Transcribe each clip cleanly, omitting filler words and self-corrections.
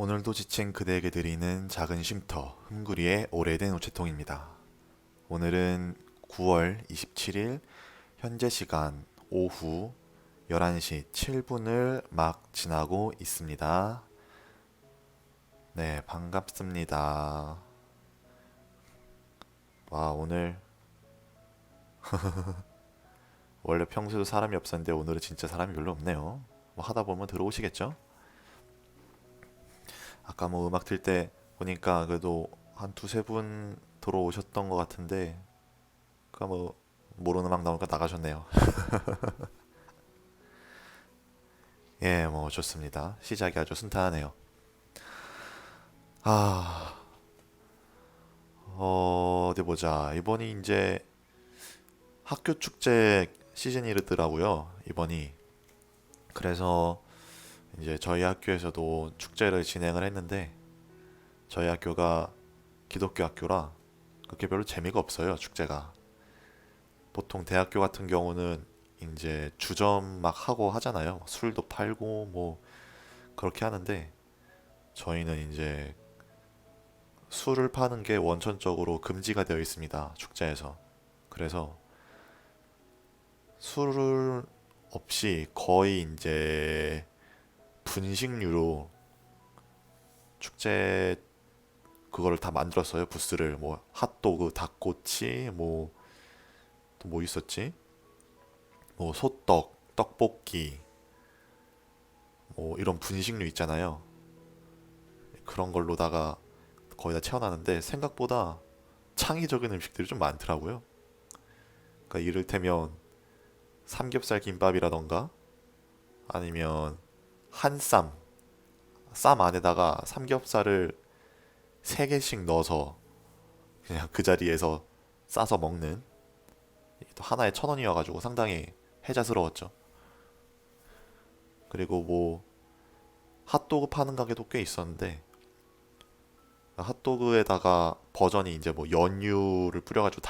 오늘도 지친 그대에게 드리는 작은 쉼터, 흠구리의 오래된 우체통입니다. 오늘은 9월 27일 현재 시간 오후 11시 7분을 막 지나고 있습니다. 네, 반갑습니다. 와, 오늘 원래 평소에도 사람이 없었는데 오늘은 진짜 사람이 별로 없네요. 뭐 하다 보면 들어오시겠죠? 아까 뭐 음악 틀 때 보니까 그래도 한 두세 분 들어오셨던 것 같은데 그 뭐 모르는 음악 나오니까 나가셨네요. 예, 뭐 좋습니다. 시작이 아주 순탄하네요. 아, 어디 보자. 이번이 이제 학교 축제 시즌이더라고요. 이번이. 그래서 이제 저희 학교에서도 축제를 진행을 했는데 저희 학교가 기독교 학교라 그렇게 별로 재미가 없어요, 축제가. 보통 대학교 같은 경우는 이제 주점 막 하고 하잖아요. 술도 팔고 뭐 그렇게 하는데 저희는 이제 술을 파는 게 원천적으로 금지가 되어 있습니다. 축제에서. 그래서 술을 없이 거의 이제 분식류로 축제 그거를 다 만들었어요. 부스를 뭐 핫도그, 닭꼬치, 뭐 또 뭐 있었지? 뭐 소떡, 떡볶이, 뭐 이런 분식류 있잖아요. 그런 걸로다가 거의 다 채워놨는데 생각보다 창의적인 음식들이 좀 많더라고요. 그러니까 이를테면 삼겹살 김밥이라던가 아니면 한쌈, 쌈 안에다가 삼겹살을 3개씩 넣어서 그냥 그 자리에서 싸서 먹는 또 하나에 1,000원이어가지고 상당히 혜자스러웠죠. 그리고 뭐 핫도그 파는 가게도 꽤 있었는데 핫도그에다가 버전이 이제 뭐 연유를 뿌려가지고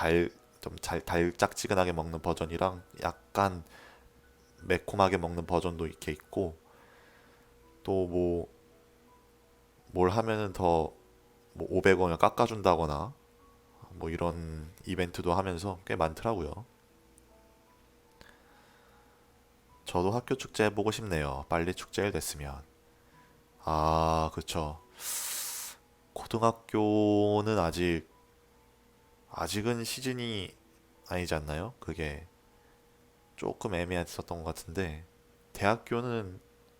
좀 잘 달짝지근하게 먹는 버전이랑 약간 매콤하게 먹는 버전도 이렇게 있고 또 뭐 뭘 하면은 더 뭐 500원을 깎아준다거나 뭐 이런 이벤트도 하면서 꽤 많더라고요. 저도 학교 축제 해보고 싶네요. 빨리 축제일 됐으면. 아, 그쵸. 고등학교는 아직은 시즌이 아니지 않나요? 그게 조금 애매했었던 것 같은데 대학교는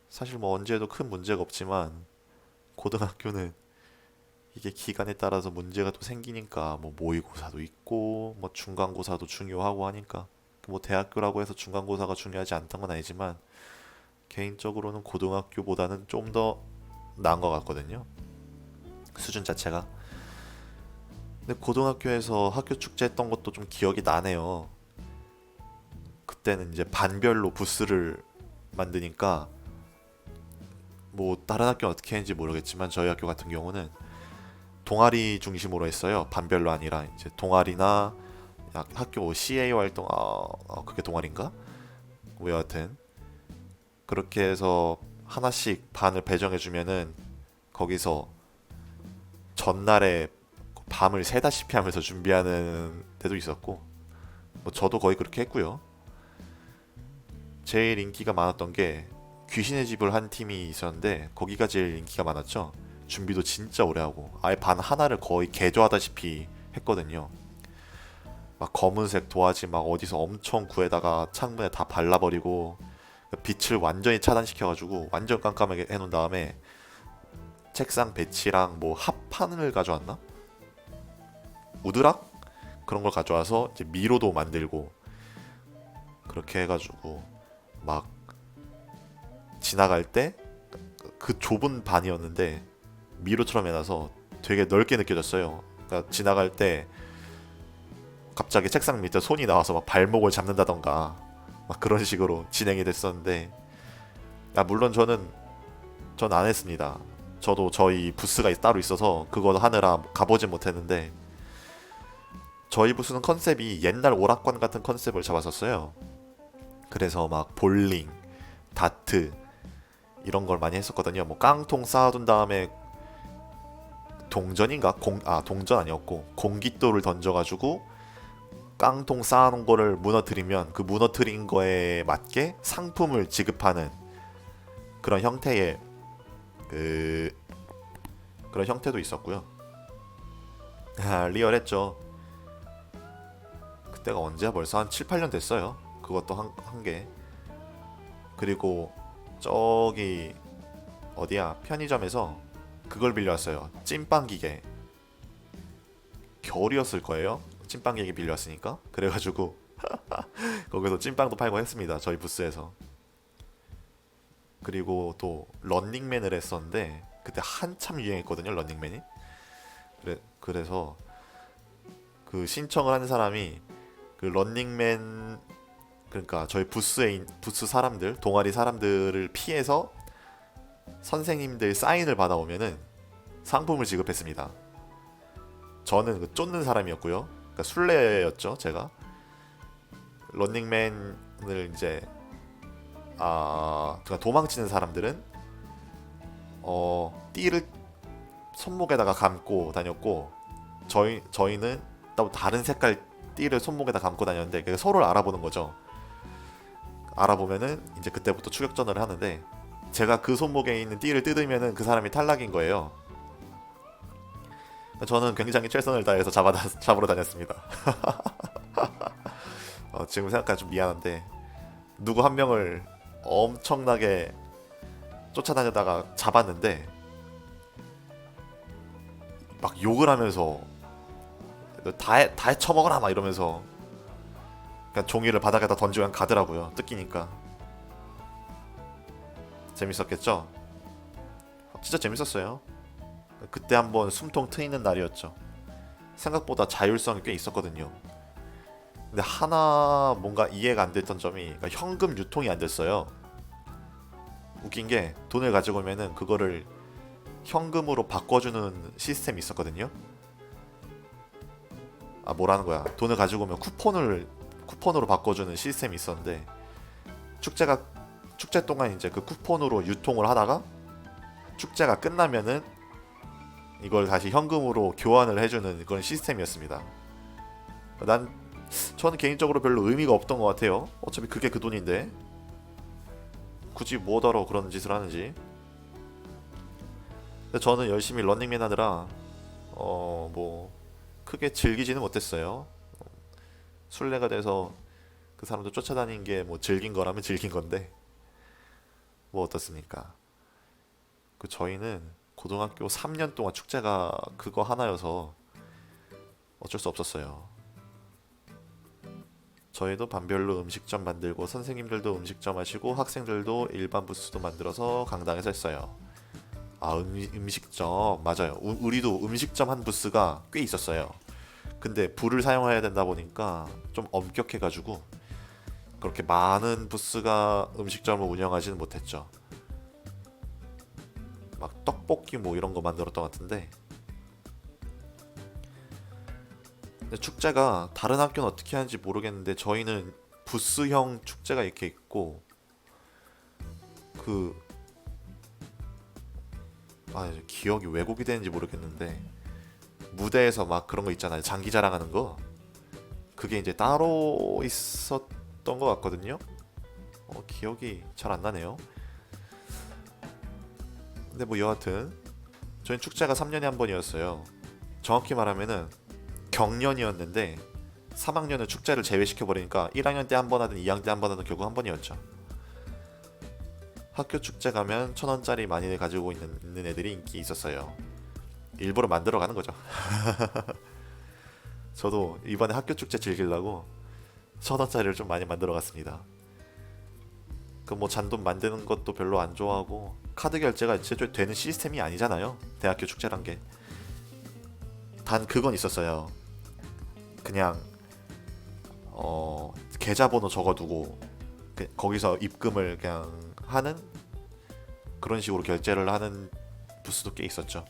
사실 뭐 언제 해도 큰 문제가 없지만 고등학교는 이게 기간에 따라서 문제가 또 생기니까 뭐 모의고사도 있고 뭐 중간고사도 중요하고 하니까 뭐 대학교라고 해서 중간고사가 중요하지 않던 건 아니지만 개인적으로는 고등학교보다는 좀 더 나은 것 같거든요. 수준 자체가. 근데 고등학교에서 학교 축제 했던 것도 좀 기억이 나네요. 그때는 이제 반별로 부스를 만드니까 뭐 다른 학교는 어떻게 했는지 모르겠지만 저희 학교 같은 경우는 동아리 중심으로 했어요. 반별로 아니라 이제 동아리나 학교 뭐 CA 활동 그게 동아리인가? 뭐 여하튼 그렇게 해서 하나씩 반을 배정해 주면은 거기서 전날에 밤을 새다시피 하면서 준비하는 데도 있었고 뭐 저도 거의 그렇게 했고요. 제일 인기가 많았던 게 귀신의 집을 한 팀이 있었는데 거기가 제일 인기가 많았죠. 준비도 진짜 오래 하고 아예 반 하나를 거의 개조하다시피 했거든요. 막 검은색 도화지 막 어디서 엄청 구해다가 창문에 다 발라버리고 빛을 완전히 차단시켜가지고 완전 깜깜하게 해놓은 다음에 책상 배치랑 뭐 합판을 가져왔나? 우드락? 그런 걸 가져와서 이제 미로도 만들고 그렇게 해가지고 막 지나갈 때 그 좁은 반이었는데 미로처럼 해놔서 되게 넓게 느껴졌어요. 그러니까 지나갈 때 갑자기 책상 밑에 손이 나와서 막 발목을 잡는다던가 막 그런 식으로 진행이 됐었는데 물론 전 안 했습니다. 저도 저희 부스가 따로 있어서 그거 하느라 가보진 못했는데 저희 부스는 컨셉이 옛날 오락관 같은 컨셉을 잡았었어요. 그래서 막 볼링, 다트 이런 걸 많이 했었거든요. 뭐 깡통 쌓아둔 다음에 동전인가? 동전 아니었고 공깃돌을 던져가지고 깡통 쌓아놓은 거를 무너뜨리면 그 무너뜨린 거에 맞게 상품을 지급하는 그런 형태의 그 그런 형태도 있었고요. 리얼했죠. 그때가 언제야? 벌써 한 7, 8년 됐어요. 그것도 한 게. 그리고 저기 어디야? 편의점에서 그걸 빌려왔어요. 찐빵 기계. 겨울이었을 거예요. 찐빵 기계 빌려왔으니까. 그래가지고 거기서 찐빵도 팔고 했습니다. 저희 부스에서. 그리고 또 런닝맨을 했었는데 그때 한참 유행했거든요. 런닝맨이. 그래서 그 신청을 한 사람이 그 런닝맨, 그러니까 저희 부스 사람들, 동아리 사람들을 피해서 선생님들 사인을 받아오면은 상품을 지급했습니다. 저는 그 쫓는 사람이었고요. 그러니까 술래였죠, 제가. 런닝맨을 이제 그러니까 도망치는 사람들은 띠를 손목에다가 감고 다녔고, 저희는 또 다른 색깔 띠를 손목에다 감고 다녔는데, 그러니까 서로를 알아보는 거죠. 알아보면은 이제 그때부터 추격전을 하는데, 제가 그 손목에 있는 띠를 뜯으면은 그 사람이 탈락인 거예요. 저는 굉장히 최선을 다해서 잡으러 다녔습니다. 지금 생각하면 좀 미안한데, 누구 한 명을 엄청나게 쫓아다니다가 잡았는데 막 욕을 하면서 다 해쳐먹어라 막 이러면서 그냥 종이를 바닥에다 던지고 그냥 가더라고요. 뜯기니까. 재밌었겠죠? 진짜 재밌었어요. 그때 한번 숨통 트이는 날이었죠. 생각보다 자율성이 꽤 있었거든요. 근데 하나 뭔가 이해가 안 됐던 점이, 그러니까 현금 유통이 안 됐어요. 웃긴 게 돈을 가지고 오면은 그거를 현금으로 바꿔주는 시스템이 있었거든요. 뭐라는 거야. 돈을 가지고 오면 쿠폰으로 바꿔주는 시스템이 있었는데, 축제 동안 이제 그 쿠폰으로 유통을 하다가 축제가 끝나면은 이걸 다시 현금으로 교환을 해주는 그런 시스템이었습니다. 저는 개인적으로 별로 의미가 없던 것 같아요. 어차피 그게 그 돈인데 굳이 뭐하러 그런 짓을 하는지. 근데 저는 열심히 런닝맨 하느라 뭐 크게 즐기지는 못했어요. 술래가 돼서 그 사람도 쫓아다닌 게 뭐 즐긴 거라면 즐긴 건데 뭐 어떻습니까? 저희는 고등학교 3년 동안 축제가 그거 하나여서 어쩔 수 없었어요. 저희도 반별로 음식점 만들고 선생님들도 음식점 하시고 학생들도 일반 부스도 만들어서 강당에서 했어요. 음식점 맞아요. 우리도 음식점 한 부스가 꽤 있었어요. 근데 불을 사용해야 된다 보니까 좀 엄격해가지고 그렇게 많은 부스가 음식점을 운영하지는 못했죠. 막 떡볶이 뭐 이런 거 만들었던 것 같은데. 근데 축제가 다른 학교는 어떻게 하는지 모르겠는데 저희는 부스형 축제가 이렇게 있고, 기억이 왜곡이 되는지 모르겠는데 무대에서 막 그런 거 있잖아요. 장기 자랑하는 거. 그게 이제 따로 있었던 것 같거든요. 기억이 잘 안 나네요. 근데 뭐 여하튼 저희 축제가 3년에 한 번이었어요. 정확히 말하면은 경년이었는데 3학년은 축제를 제외시켜버리니까 1학년 때 한 번 하든 2학년 때 한 번 하든 결국 한 번이었죠. 학교 축제 가면 1,000원짜리 많이 가지고 있는 애들이 인기 있었어요. 일부러 만들어 가는 거죠. 저도 이번에 학교 축제 즐기려고 1,000원짜리를 좀 많이 만들어 갔습니다. 뭐 잔돈 만드는 것도 별로 안 좋아하고 카드 결제가 제대로 되는 시스템이 아니잖아요. 대학교 축제란 게. 단 그건 있었어요. 그냥 계좌번호 적어두고 거기서 입금을 그냥 하는 그런 식으로 결제를 하는 부스도 꽤 있었죠.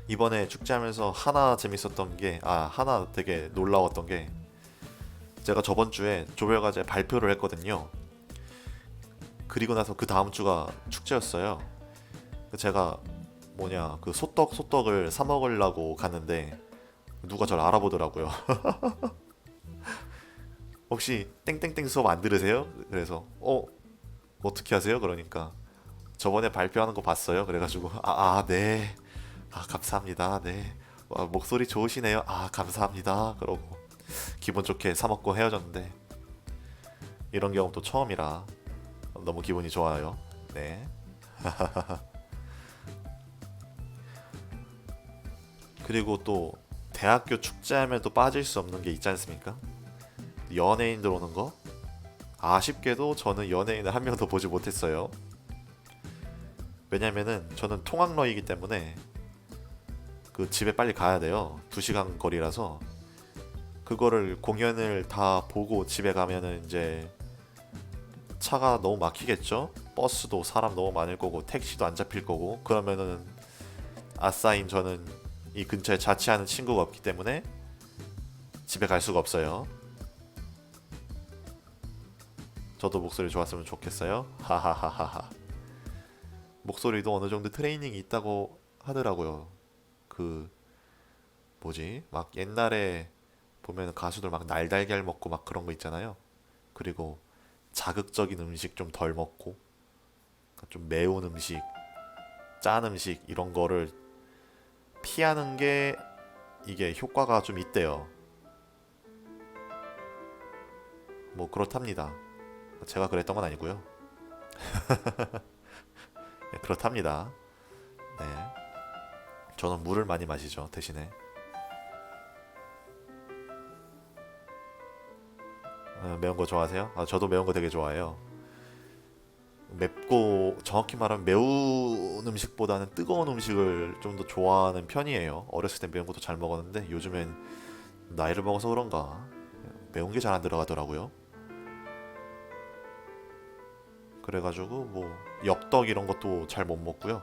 이번에 축제하면서 하나 재밌었던 게, 하나 되게 놀라웠던 게, 제가 저번 주에 조별과제 발표를 했거든요. 그리고 나서 그 다음 주가 축제였어요. 제가 뭐냐 그 소떡을 사 먹으려고 갔는데 누가 저를 알아보더라고요. 혹시 땡땡땡 수업 안 들으세요? 그래서 어떻게 하세요? 그러니까 저번에 발표하는 거 봤어요. 그래가지고 네. 감사합니다. 네. 와, 목소리 좋으시네요. 감사합니다. 그러고 기분 좋게 사 먹고 헤어졌는데 이런 경험 또 처음이라 너무 기분이 좋아요. 네. 그리고 또 대학교 축제하면 또 빠질 수 없는 게 있지 않습니까? 연예인들 오는 거? 아쉽게도 저는 연예인을 한 명도 보지 못했어요. 왜냐면은 저는 통학러이기 때문에 그 집에 빨리 가야 돼요. 2시간 거리라서 그거를 공연을 다 보고 집에 가면은 이제 차가 너무 막히겠죠? 버스도 사람 너무 많을 거고 택시도 안 잡힐 거고 그러면은 아싸인 저는 이 근처에 자취하는 친구가 없기 때문에 집에 갈 수가 없어요. 저도 목소리 좋았으면 좋겠어요. 하하하하하. 목소리도 어느 정도 트레이닝이 있다고 하더라고요. 그 뭐지? 막 옛날에 보면 가수들 막 날달걀 먹고 막 그런 거 있잖아요. 그리고 자극적인 음식 좀 덜 먹고 좀 매운 음식, 짠 음식 이런 거를 피하는 게 이게 효과가 좀 있대요. 뭐 그렇답니다. 제가 그랬던 건 아니고요. 네, 그렇답니다. 네. 저는 물을 많이 마시죠. 대신에 매운 거 좋아하세요? 저도 매운 거 되게 좋아해요. 맵고 정확히 말하면 매운 음식보다는 뜨거운 음식을 좀 더 좋아하는 편이에요. 어렸을 땐 매운 것도 잘 먹었는데 요즘엔 나이를 먹어서 그런가 매운 게 잘 안 들어가더라고요. 그래가지고 뭐 엽떡 이런 것도 잘 못 먹고요.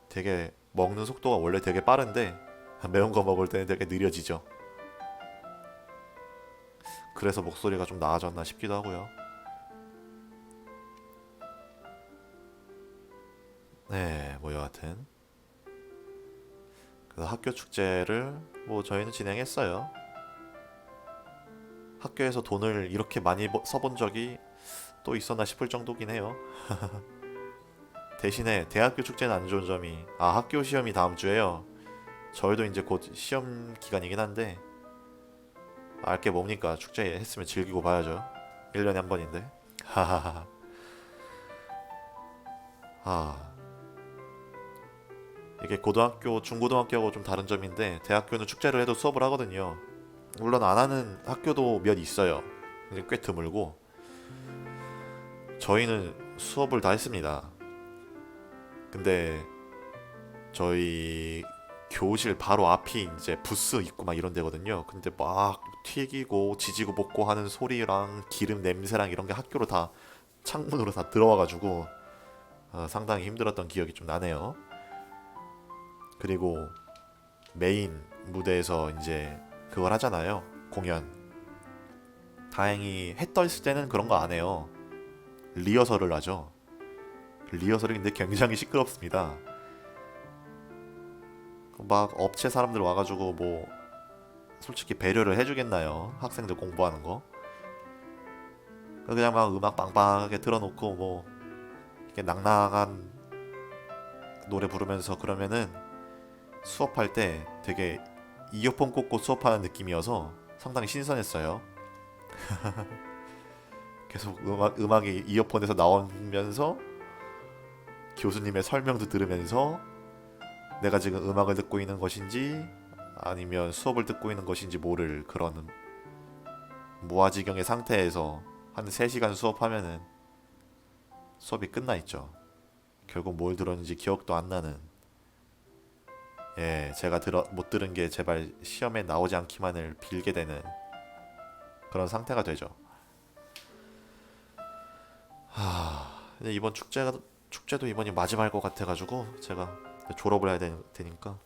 되게 먹는 속도가 원래 되게 빠른데 매운 거 먹을 때는 되게 느려지죠. 그래서 목소리가 좀 나아졌나 싶기도 하고요. 네, 뭐 여하튼 그래서 학교 축제를 뭐 저희는 진행했어요. 학교에서 돈을 이렇게 많이 써본 적이 또 있었나 싶을 정도긴 해요. 대신에 대학교 축제는 안 좋은 점이 학교 시험이 다음 주에요. 저희도 이제 곧 시험 기간이긴 한데 알게 뭡니까 축제 했으면 즐기고 봐야죠. 1년에 한 번인데. 하하하. 아 이게 고등학교 중고등학교하고 좀 다른 점인데 대학교는 축제를 해도 수업을 하거든요. 물론 안 하는 학교도 몇 있어요. 이제 꽤 드물고 저희는 수업을 다 했습니다. 근데 저희 교실 바로 앞이 이제 부스 있고 막 이런 데거든요. 근데 막 튀기고 지지고 볶고 하는 소리랑 기름 냄새랑 이런 게 학교로 다 창문으로 다 들어와가지고 상당히 힘들었던 기억이 좀 나네요. 그리고 메인 무대에서 이제 그걸 하잖아요. 공연. 다행히 해 떠 있을 때는 그런 거 안 해요. 리허설을 하죠. 리허설이 근데 굉장히 시끄럽습니다. 막 업체 사람들 와가지고 뭐 솔직히 배려를 해주겠나요? 학생들 공부하는 거. 그냥 막 음악 빵빵하게 틀어놓고 뭐 이렇게 낭낭한 노래 부르면서 그러면은 수업할 때 되게 이어폰 꽂고 수업하는 느낌이어서 상당히 신선했어요. 계속 음악이 이어폰에서 나오면서 교수님의 설명도 들으면서 내가 지금 음악을 듣고 있는 것인지 아니면 수업을 듣고 있는 것인지 모를 그런 무아지경의 상태에서 한 3시간 수업하면은 수업이 끝나 있죠. 결국 뭘 들었는지 기억도 안 나는 제가 못 들은 게 제발 시험에 나오지 않기만을 빌게 되는 그런 상태가 되죠. 근데 이번 축제도 이번이 마지막일 것 같아가지고 제가 졸업을 해야 되니까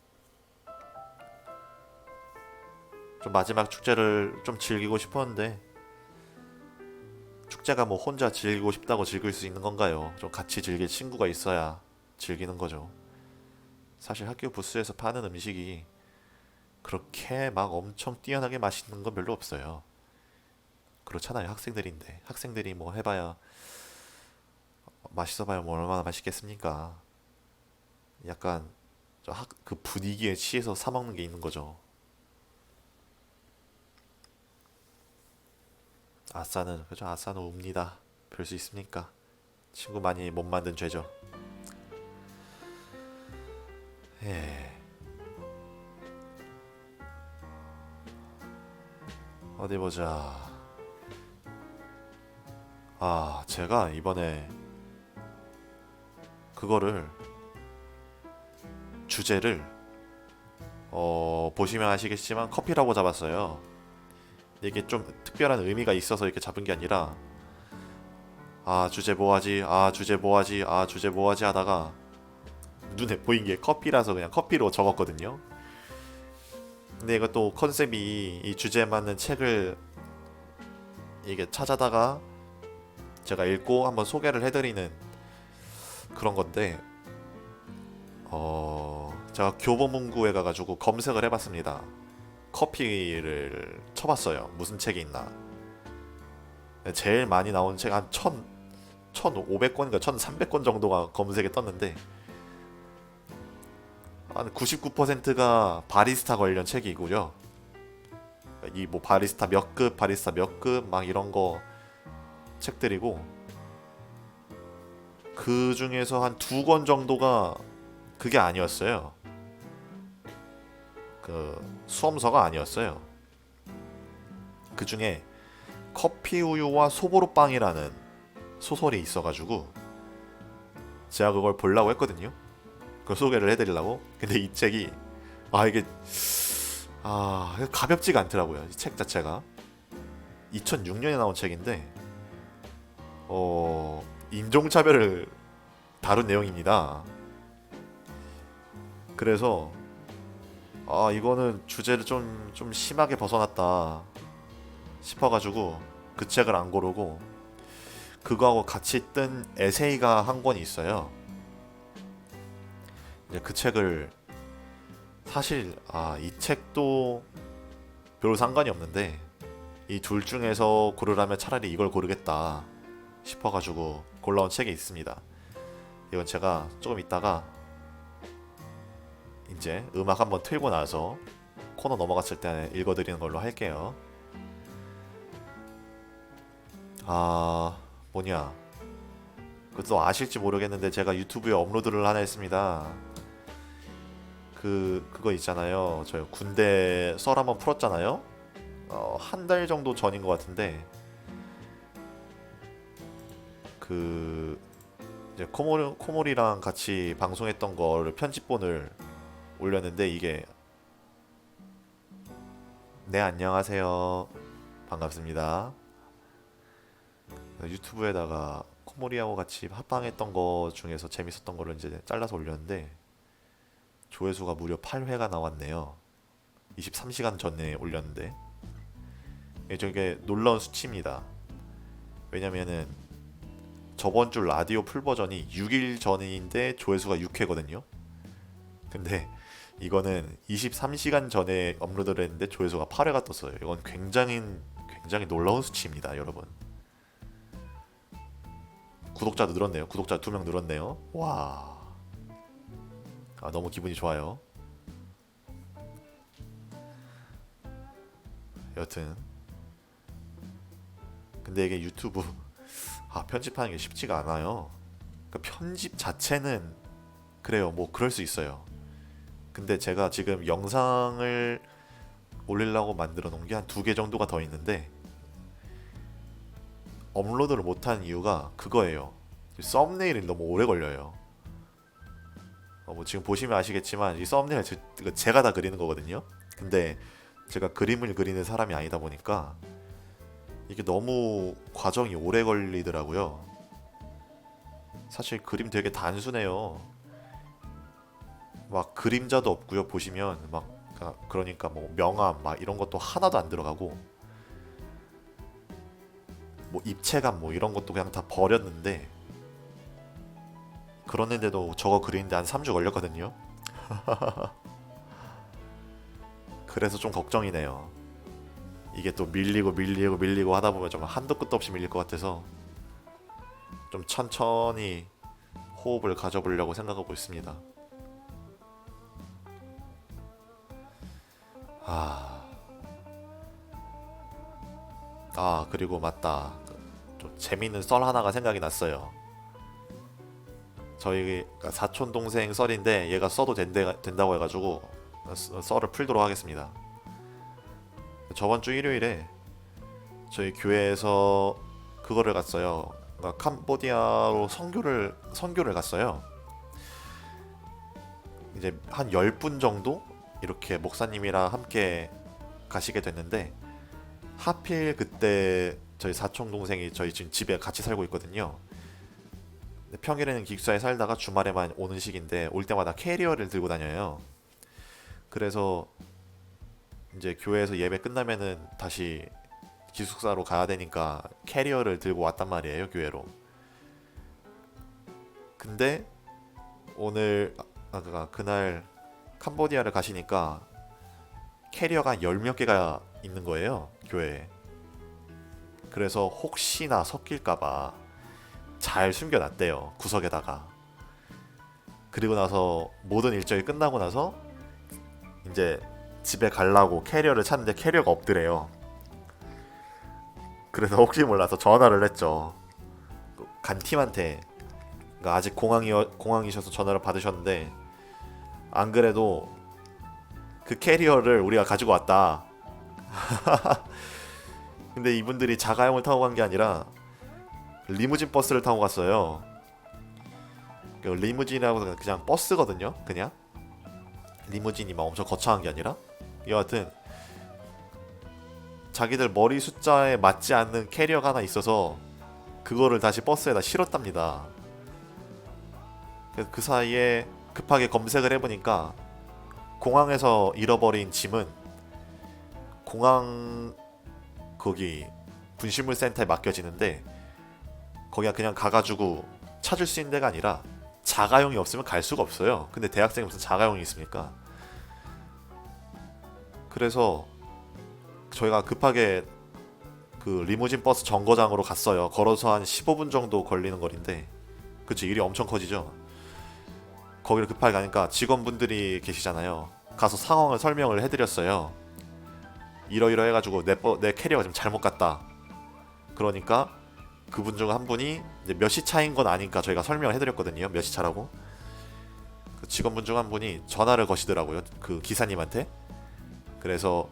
좀 마지막 축제를 좀 즐기고 싶었는데 축제가 뭐 혼자 즐기고 싶다고 즐길 수 있는 건가요? 좀 같이 즐길 친구가 있어야 즐기는 거죠. 사실 학교 부스에서 파는 음식이 그렇게 막 엄청 뛰어나게 맛있는 건 별로 없어요. 그렇잖아요. 학생들인데. 학생들이 뭐 해봐야, 맛있어봐야 뭐 얼마나 맛있겠습니까? 약간 그 분위기에 취해서 사 먹는 게 있는 거죠. 아싸는 그죠? 아싸는 웁니다. 별 수 있습니까? 친구 많이 못 만든 죄죠. 예. 어디 보자. 아, 제가 이번에 그거를 주제를 보시면 아시겠지만 커피라고 잡았어요. 이게 좀 특별한 의미가 있어서 이렇게 잡은 게 아니라 아 주제 뭐하지? 아 주제 뭐하지? 아 주제 뭐하지 하다가 눈에 보인 게 커피라서 그냥 커피로 적었거든요. 근데 이것도 컨셉이 이 주제에 맞는 책을 이게 찾아다가 제가 읽고 한번 소개를 해드리는 그런 건데 제가 교보문고에 가가지고 검색을 해봤습니다. 커피를 쳐봤어요. 무슨 책이 있나. 제일 많이 나온 책 한 1500권인가 1300권 정도가 검색에 떴는데 한 99%가 바리스타 관련 책이고요. 이 뭐 바리스타 몇 급, 바리스타 몇 급 막 이런 거 책들이고 그 중에서 한 2권 정도가 그게 아니었어요. 그 수험서가 아니었어요. 그 중에 커피 우유와 소보루빵이라는 소설이 있어가지고 제가 그걸 보려고 했거든요. 그걸 소개를 해드리려고. 근데 이 책이 이게 가볍지가 않더라고요. 이 책 자체가 2006년에 나온 책인데 인종차별을 다룬 내용입니다. 그래서 이거는 주제를 좀 심하게 벗어났다 싶어가지고 그 책을 안 고르고 그거하고 같이 뜬 에세이가 한 권이 있어요. 이제 그 책을 사실 이 책도 별로 상관이 없는데 이 둘 중에서 고르라면 차라리 이걸 고르겠다 싶어가지고 골라온 책이 있습니다. 이건 제가 조금 있다가 이제 음악 한번 틀고 나서 코너 넘어갔을 때 읽어드리는 걸로 할게요. 뭐냐, 그것도 아실지 모르겠는데 제가 유튜브에 업로드를 하나 했습니다. 그거 있잖아요. 저 군대 썰 한번 풀었잖아요. 한 달 정도 전인 것 같은데 그 이제 코모리랑 같이 방송했던 거를 편집본을 올렸는데 이게 네 안녕하세요 반갑습니다. 유튜브에다가 코모리하고 같이 합방했던 거 중에서 재밌었던 거를 이제 잘라서 올렸는데 조회수가 무려 8회가 나왔네요. 23시간 전에 올렸는데 이게 놀라운 수치입니다. 왜냐면은 저번 주 라디오 풀 버전이 6일 전인데 조회수가 6회거든요. 근데 이거는 23시간 전에 업로드를 했는데 조회수가 8회가 떴어요. 이건 굉장히 놀라운 수치입니다, 여러분. 구독자도 늘었네요. 구독자 2명 늘었네요. 와, 너무 기분이 좋아요. 여튼 근데 이게 유튜브 편집하는 게 쉽지가 않아요. 그러니까 편집 자체는 그래요. 뭐 그럴 수 있어요. 근데 제가 지금 영상을 올리려고 만들어 놓은 게 한 2개 정도가 더 있는데 업로드를 못한 이유가 그거예요. 썸네일이 너무 오래 걸려요. 뭐 지금 보시면 아시겠지만 이 썸네일 제가 다 그리는 거거든요. 근데 제가 그림을 그리는 사람이 아니다 보니까 이게 너무 과정이 오래 걸리더라고요. 사실 그림 되게 단순해요. 막 그림자도 없고요. 보시면 막 그러니까 뭐 명암 막 이런 것도 하나도 안 들어가고 뭐 입체감 뭐 이런 것도 그냥 다 버렸는데 그랬는데도 저거 그리는데 한 3주 걸렸거든요. 그래서 좀 걱정이네요. 이게 또 밀리고 하다 보면 좀 한도 끝도 없이 밀릴 것 같아서 좀 천천히 호흡을 가져보려고 생각하고 있습니다. 아, 그리고 맞다. 좀 재밌는 썰 하나가 생각이 났어요. 저희 사촌 동생 썰인데 얘가 써도 된다고 해가지고 썰을 풀도록 하겠습니다. 저번 주 일요일에 저희 교회에서 그거를 갔어요. 그러니까 캄보디아로 선교를 갔어요. 이제 한 10분 정도 이렇게 목사님이랑 함께 가시게 됐는데 하필 그때 저희 사촌 동생이 저희 지금 집에 같이 살고 있거든요. 근데 평일에는 기숙사에 살다가 주말에만 오는 식인데 올 때마다 캐리어를 들고 다녀요. 그래서 이제 교회에서 예배 끝나면은 다시 기숙사로 가야 되니까 캐리어를 들고 왔단 말이에요, 교회로. 근데 오늘 그날 캄보디아를 가시니까 캐리어가 한 열 몇 개가 있는 거예요, 교회에. 그래서 혹시나 섞일까봐 잘 숨겨놨대요, 구석에다가. 그리고 나서 모든 일정이 끝나고 나서 이제 집에 가려고 캐리어를 찾는데 캐리어가 없더래요. 그래서 혹시 몰라서 전화를 했죠. 간 팀한테. 그러니까 아직 공항이셔서 전화를 받으셨는데 안 그래도 그 캐리어를 우리가 가지고 왔다. 근데 이분들이 자가용을 타고 간 게 아니라 리무진 버스를 타고 갔어요. 그 리무진이라고 그냥 버스거든요. 그냥 리무진이 막 엄청 거창한 게 아니라 여하튼 자기들 머리 숫자에 맞지 않는 캐리어가 하나 있어서 그거를 다시 버스에다 실었답니다. 그래서 그 사이에 급하게 검색을 해보니까 공항에서 잃어버린 짐은 공항 거기 분실물 센터에 맡겨지는데 거기가 그냥 가가지고 찾을 수 있는 데가 아니라 자가용이 없으면 갈 수가 없어요. 근데 대학생이 무슨 자가용이 있습니까? 그래서 저희가 급하게 그 리무진 버스 정거장으로 갔어요. 걸어서 한 15분 정도 걸리는 거리인데 그치, 일이 엄청 커지죠. 거기를 급하게 가니까 직원분들이 계시잖아요. 가서 상황을 설명을 해드렸어요. 이러이러 해가지고 내 캐리어가 지금 잘못 갔다. 그러니까 그분 중 한 분이 이제 몇 시 차인 건 아니까 저희가 설명을 해드렸거든요. 몇 시 차라고. 그 직원분 중 한 분이 전화를 거시더라고요, 그 기사님한테. 그래서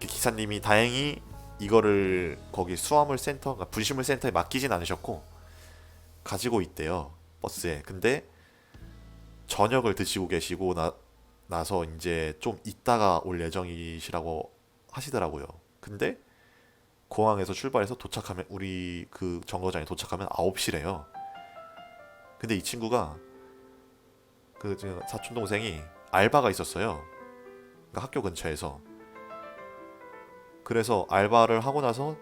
그 기사님이 다행히 이거를 거기 수화물 센터, 그러니까 분실물 센터에 맡기진 않으셨고 가지고 있대요, 버스에. 근데 저녁을 드시고 계시고 나서 이제 좀 있다가 올 예정이시라고 하시더라고요. 근데 공항에서 출발해서 도착하면 우리 그 정거장에 도착하면 9시래요. 근데 이 친구가 그 사촌 동생이 알바가 있었어요. 그러니까 학교 근처에서. 그래서 알바를 하고 나서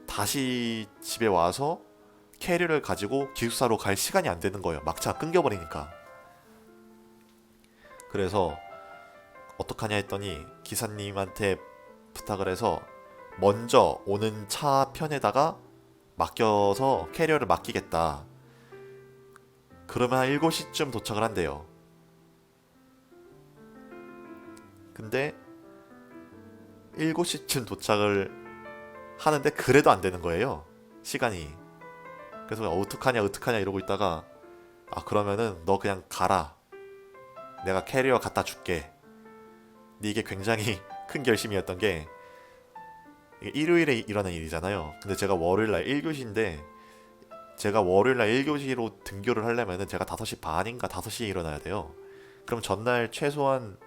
다시 집에 와서 캐리어를 가지고 기숙사로 갈 시간이 안 되는 거예요. 막차가 끊겨버리니까. 그래서 어떡하냐 했더니 기사님한테 부탁을 해서 먼저 오는 차 편에다가 맡겨서 캐리어를 맡기겠다. 그러면 한 7시쯤 도착을 한대요. 근데 7시쯤 도착을 하는데 그래도 안 되는 거예요, 시간이. 그래서 어떡하냐 이러고 있다가 그러면은 너 그냥 가라. 내가 캐리어 갖다 줄게. 근데 이게 굉장히 큰 결심이었던 게 이게 일요일에 일어난 일이잖아요. 근데 제가 월요일날 1교시인데 제가 월요일날 1교시로 등교를 하려면은 제가 5시 반인가 5시에 일어나야 돼요. 그럼 전날 최소한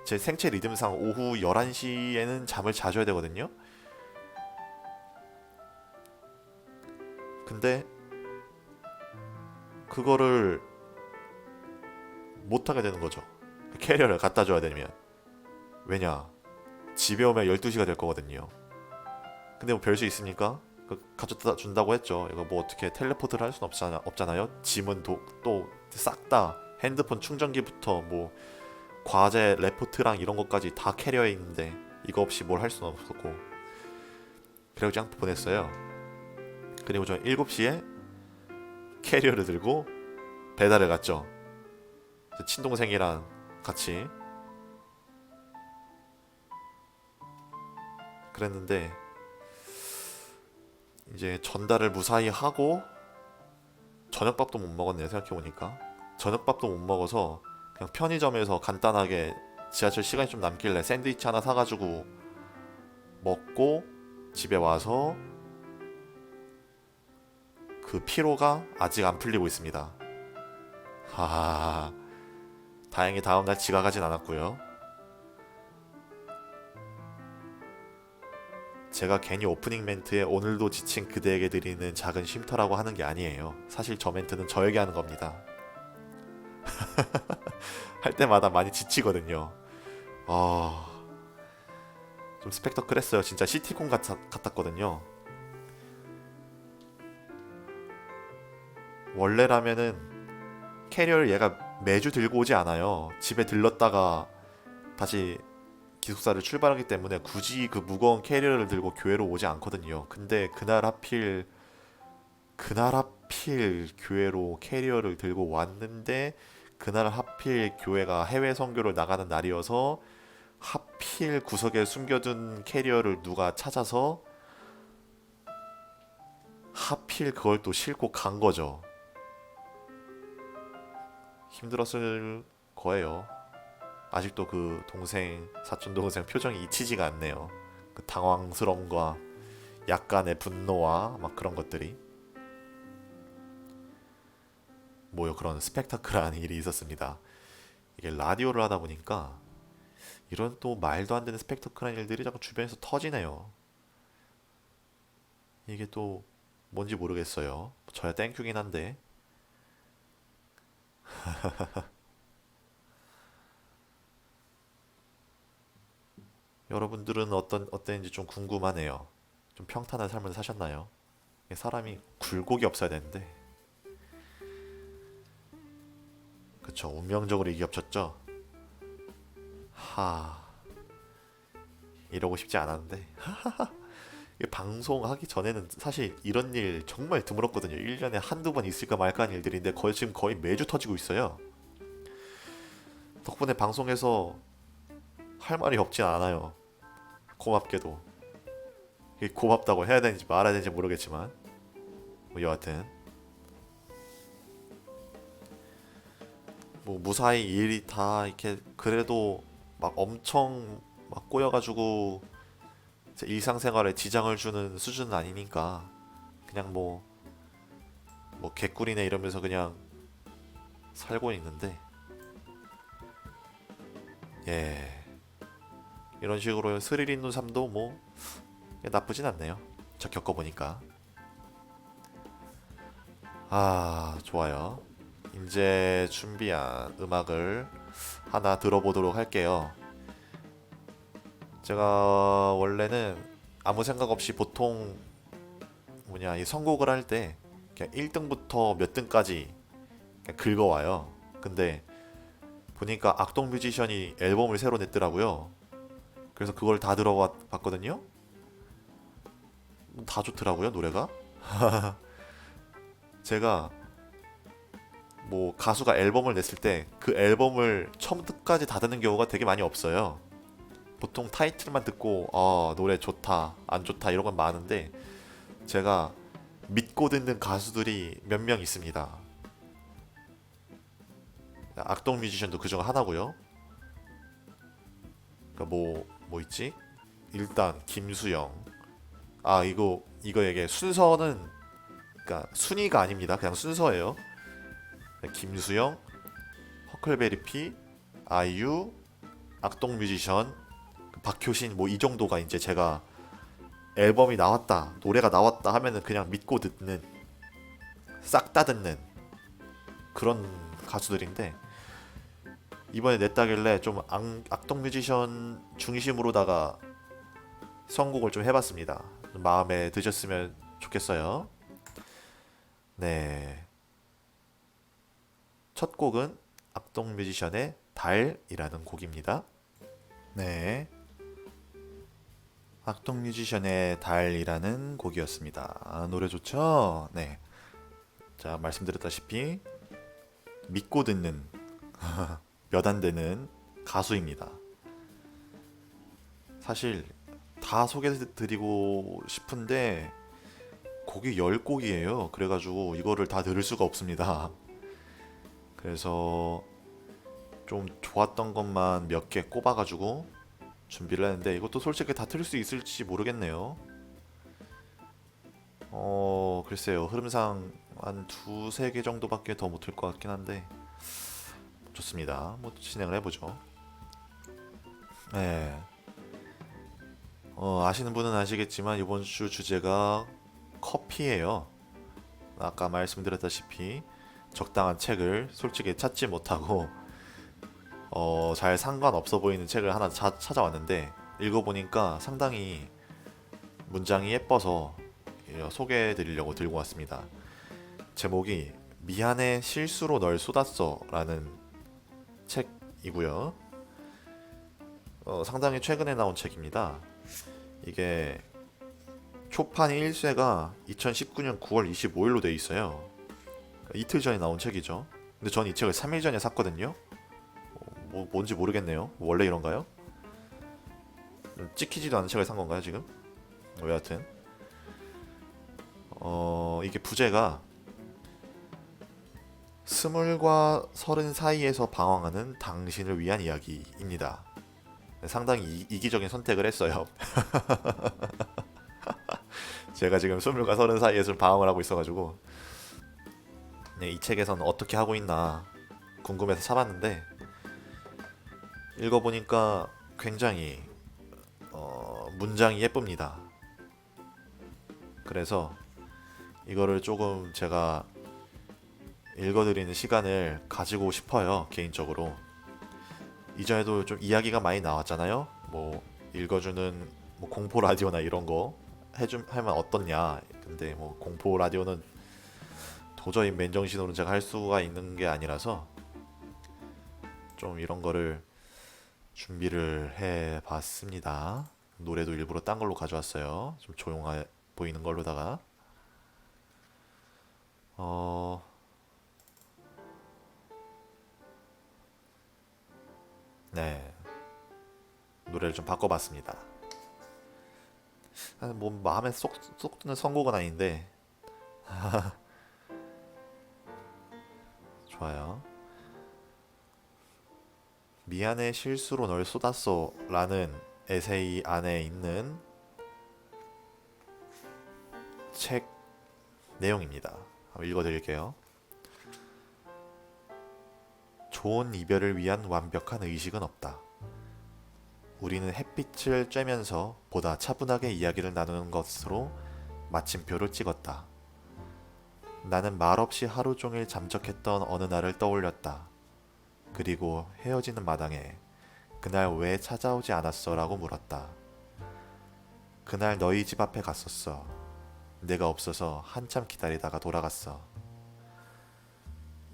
제 생체 리듬상 오후 11시에는 잠을 자줘야 되거든요. 근데 그거를 못하게 되는 거죠. 캐리어를 갖다 줘야 되면. 왜냐? 집에 오면 12시가 될 거거든요. 근데 뭐 별 수 있습니까? 가져다 준다고 했죠. 이거 뭐 어떻게 텔레포트를 할 수는 없잖아요. 짐은 또 싹 다 핸드폰 충전기부터 뭐 과제 레포트랑 이런 것까지 다 캐리어에 있는데 이거 없이 뭘 할 수는 없었고, 그래서 그냥 보냈어요. 그리고 저 7시에 캐리어를 들고 배달을 갔죠. 제 친동생이랑 같이. 그랬는데 이제 전달을 무사히 하고 저녁밥도 못 먹었네요. 생각해보니까 저녁밥도 못 먹어서 그냥 편의점에서 간단하게 지하철 시간이 좀 남길래 샌드위치 하나 사가지고 먹고 집에 와서 그 피로가 아직 안 풀리고 있습니다. 하하. 다행히 다음날 지각하진 않았고요. 제가 괜히 오프닝 멘트에 오늘도 지친 그대에게 드리는 작은 쉼터라고 하는 게 아니에요. 사실 저 멘트는 저에게 하는 겁니다. 할 때마다 많이 지치거든요. 아, 좀 스펙터클했어요. 진짜 시티콘 같았거든요. 원래라면은 캐리어를 얘가 매주 들고 오지 않아요. 집에 들렀다가 다시 기숙사를 출발하기 때문에 굳이 그 무거운 캐리어를 들고 교회로 오지 않거든요. 근데 그날 하필 교회로 캐리어를 들고 왔는데, 그날 하필 교회가 해외 선교를 나가는 날이어서 하필 구석에 숨겨둔 캐리어를 누가 찾아서 하필 그걸 또 싣고 간 거죠. 힘들었을 거예요. 아직도 그 사촌 동생 표정이 잊히지가 않네요. 그 당황스러움과 약간의 분노와 막 그런 것들이. 뭐요, 그런 스펙타클한 일이 있었습니다. 이게 라디오를 하다 보니까 이런 또 말도 안 되는 스펙타클한 일들이 자꾸 주변에서 터지네요. 이게 또 뭔지 모르겠어요. 저야 땡큐긴 한데. 여러분들은 어땠는지 좀 궁금하네요. 좀 평탄한 삶을 사셨나요? 사람이 굴곡이 없어야 되는데. 그쵸, 운명적으로 이게 겹쳤죠. 하, 이러고 싶지 않았는데. 방송하기 전에는 사실 이런 일 정말 드물었거든요. 1년에 한두 번 있을까 말까 하는 일들인데 지금 거의 매주 터지고 있어요. 덕분에 방송에서 할 말이 없진 않아요. 고맙게도. 이게 고맙다고 해야 되는지 말아야 되는지 모르겠지만, 뭐 여하튼 뭐 무사히 일이 다 이렇게 그래도 막 엄청 막 꼬여가지고 제 일상생활에 지장을 주는 수준은 아니니까 그냥 뭐 개꿀이네 이러면서 그냥 살고 있는데, 예, 이런 식으로 스릴 있는 삶도 뭐 나쁘진 않네요. 저 겪어보니까. 아, 좋아요. 이제 준비한 음악을 하나 들어보도록 할게요. 제가 원래는 아무 생각 없이 보통 이 선곡을 할 때 그냥 1등부터 몇 등까지 그냥 긁어와요. 근데 보니까 악동 뮤지션이 앨범을 새로 냈더라고요. 그래서 그걸 다 들어봤거든요. 다 좋더라고요, 노래가. 제가 뭐 가수가 앨범을 냈을 때 그 앨범을 처음부터까지 다 듣는 경우가 되게 많이 없어요. 보통 타이틀만 듣고 노래 좋다 안 좋다 이런 건 많은데, 제가 믿고 듣는 가수들이 몇 명 있습니다. 악동 뮤지션도 그중 하나고요. 그러니까 뭐 있지? 일단 김수영. 이거 얘기해. 순서는 그러니까 순위가 아닙니다. 그냥 순서예요. 김수영, 허클베리피, 아이유, 악동 뮤지션, 박효신, 뭐 이 정도가 이제 제가 앨범이 나왔다, 노래가 나왔다 하면은 그냥 믿고 듣는, 싹 다 듣는 그런 가수들인데, 이번에 냈다길래 좀 악동 뮤지션 중심으로다가 선곡을 좀 해봤습니다. 마음에 드셨으면 좋겠어요. 네. 첫 곡은 악동 뮤지션의 달이라는 곡입니다. 네. 악동 뮤지션의 달이라는 곡이었습니다. 노래 좋죠? 네. 자, 말씀드렸다시피 믿고 듣는 몇 안 되는 가수입니다. 사실 다 소개해드리고 싶은데 곡이 10곡이에요. 그래가지고 이거를 다 들을 수가 없습니다. 그래서 좀 좋았던 것만 몇 개 꼽아가지고 준비를 했는데 이것도 솔직히 다 틀을 수 있을지 모르겠네요. 글쎄요. 흐름상 한 두세 개 정도밖에 더 못 틀 것 같긴 한데 좋습니다. 뭐 진행을 해보죠. 네. 아시는 분은 아시겠지만 이번 주 주제가 커피예요. 아까 말씀드렸다시피 적당한 책을 솔직히 찾지 못하고 잘 상관없어 보이는 책을 하나 찾아왔는데 읽어보니까 상당히 문장이 예뻐서 소개해 드리려고 들고 왔습니다. 제목이 미안해 실수로 널 쏟았어 라는 책이고요. 상당히 최근에 나온 책입니다. 이게 초판 1쇄가 2019년 9월 25일로 돼 있어요. 이틀 전에 나온 책이죠. 근데 전 이 책을 3일 전에 샀거든요. 뭔지 모르겠네요. 원래 이런가요? 찍히지도 않은 책을 산 건가요, 지금? 여하튼 이게 부제가 20과 30 사이에서 방황하는 당신을 위한 이야기입니다. 상당히 이기적인 선택을 했어요. 제가 지금 20과 30 사이에서 방황을 하고 있어가지고 네, 이 책에서는 어떻게 하고 있나 궁금해서 사봤는데 읽어보니까 굉장히 문장이 예쁩니다. 그래서 이거를 조금 제가 읽어드리는 시간을 가지고 싶어요. 개인적으로 이전에도 좀 이야기가 많이 나왔잖아요. 뭐 읽어주는 뭐 공포 라디오나 이런 거 하면 어떻냐. 근데 뭐 공포 라디오는 도저히 맨정신으로 제가 할 수가 있는 게 아니라서 좀 이런 거를 준비를 해봤습니다. 노래도 일부러 딴 걸로 가져왔어요. 좀 조용해 보이는 걸로다가 어 네, 노래를 좀 바꿔봤습니다. 뭐 마음에 쏙 드는 선곡은 아닌데 좋아요. 미안해 실수로 널 쏟았어 라는 에세이 안에 있는 책 내용입니다. 한번 읽어드릴게요. 좋은 이별을 위한 완벽한 의식은 없다. 우리는 햇빛을 쬐면서 보다 차분하게 이야기를 나누는 것으로 마침표를 찍었다. 나는 말없이 하루 종일 잠적했던 어느 날을 떠올렸다. 그리고 헤어지는 마당에 그날 왜 찾아오지 않았어? 라고 물었다. 그날 너희 집 앞에 갔었어. 내가 없어서 한참 기다리다가 돌아갔어.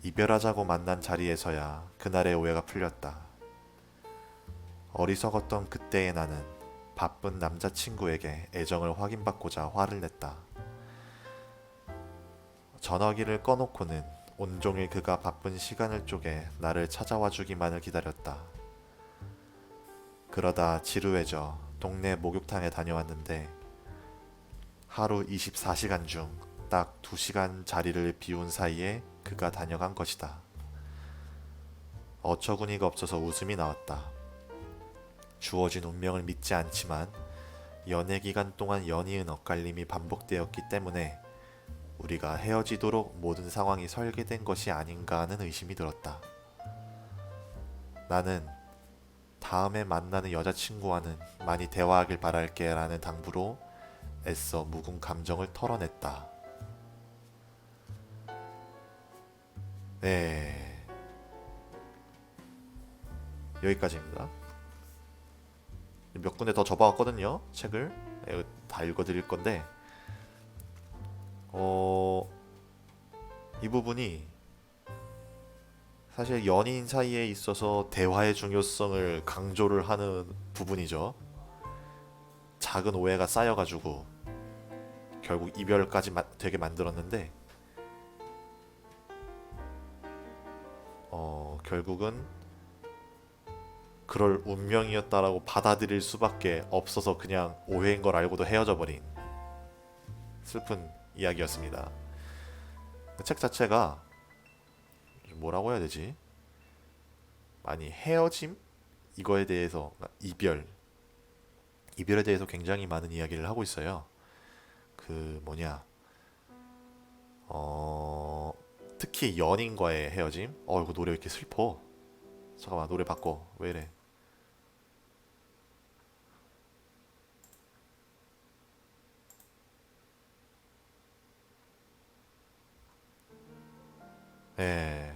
이별하자고 만난 자리에서야 그날의 오해가 풀렸다. 어리석었던 그때의 나는 바쁜 남자친구에게 애정을 확인받고자 화를 냈다. 전화기를 꺼놓고는 온종일 그가 바쁜 시간을 쪼개 나를 찾아와 주기만을 기다렸다. 그러다 지루해져 동네 목욕탕에 다녀왔는데 하루 24시간 중 딱 2시간 자리를 비운 사이에 그가 다녀간 것이다. 어처구니가 없어서 웃음이 나왔다. 주어진 운명을 믿지 않지만 연애 기간 동안 연이은 엇갈림이 반복되었기 때문에 우리가 헤어지도록 모든 상황이 설계된 것이 아닌가 하는 의심이 들었다. 나는 다음에 만나는 여자친구와는 많이 대화하길 바랄게 라는 당부로 애써 묵은 감정을 털어냈다. 네, 여기까지입니다. 몇 군데 더 접어왔거든요. 책을 다 읽어드릴 건데 어, 이 부분이 사실 연인 사이에 있어서 대화의 중요성을 강조를 하는 부분이죠. 작은 오해가 쌓여가지고 결국 이별까지 되게 만들었는데, 결국은 그럴 운명이었다라고 받아들일 수밖에 없어서 그냥 오해인 걸 알고도 헤어져 버린 슬픈 이야기였습니다. 그 책 자체가 뭐라고 해야 되지? 많이 헤어짐? 이거에 대해서, 그러니까 이별에 대해서 굉장히 많은 이야기를 하고 있어요. 그 뭐냐, 어, 특히 연인과의 헤어짐. 이거 노래 왜 이렇게 슬퍼? 잠깐만, 노래 바꿔. 왜 이래? 예.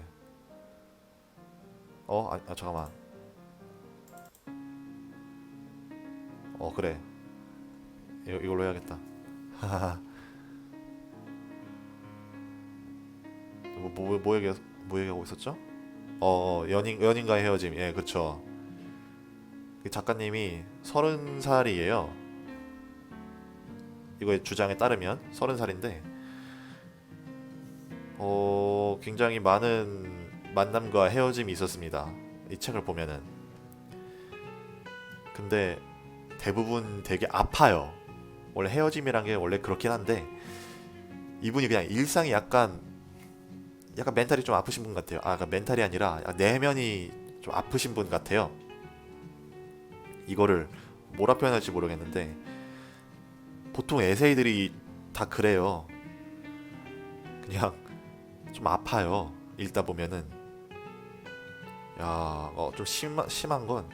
잠깐만. 그래. 이걸로 해야겠다. 뭐 얘기하고 있었죠? 연인과의 헤어짐. 예, 그쵸. 그 작가님이 30살이에요. 이거의 주장에 따르면 30살인데, 굉장히 많은 만남과 헤어짐이 있었습니다. 이 책을 보면은. 근데 대부분 되게 아파요. 원래 헤어짐이란 게 원래 그렇긴 한데, 이분이 그냥 일상이 약간 멘탈이 좀 아프신 분 같아요. 그러니까 멘탈이 아니라 내면이 좀 아프신 분 같아요. 이거를 뭐라 표현할지 모르겠는데, 보통 에세이들이 다 그래요. 그냥 좀 아파요. 읽다 보면은. 좀 심한 건,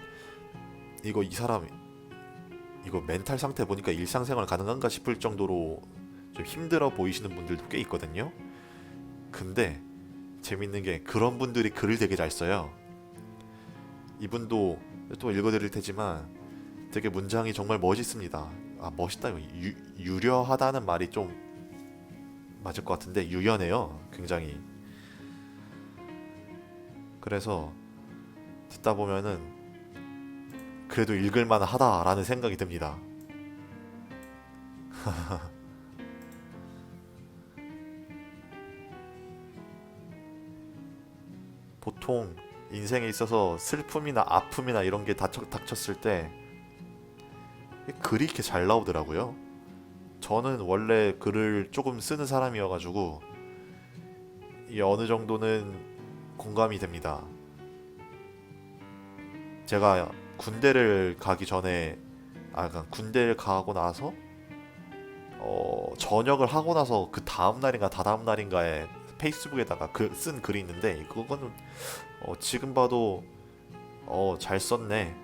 이 사람 이거 멘탈 상태 보니까 일상생활 가능한가 싶을 정도로 좀 힘들어 보이시는 분들도 꽤 있거든요. 근데 재밌는 게 그런 분들이 글을 되게 잘 써요. 이분도 또 읽어드릴 테지만 되게 문장이 정말 멋있습니다. 멋있다, 이거 유려하다는 말이 좀 맞을 것 같은데 유연해요, 굉장히. 그래서 듣다 보면은 그래도 읽을만 하다라는 생각이 듭니다. 보통 인생에 있어서 슬픔이나 아픔이나 이런 게 닥쳤을 때 글이 이렇게 잘 나오더라고요. 저는 원래 글을 조금 쓰는 사람이어가지고 이게 어느 정도는 공감이 됩니다. 제가 군대를 가기 전에, 그러니까 군대를 가고 나서 전역을 하고 나서 그 다음 날인가 다다음 날인가에 페이스북에다가 쓴 글이 있는데, 그거는 지금 봐도 잘 썼네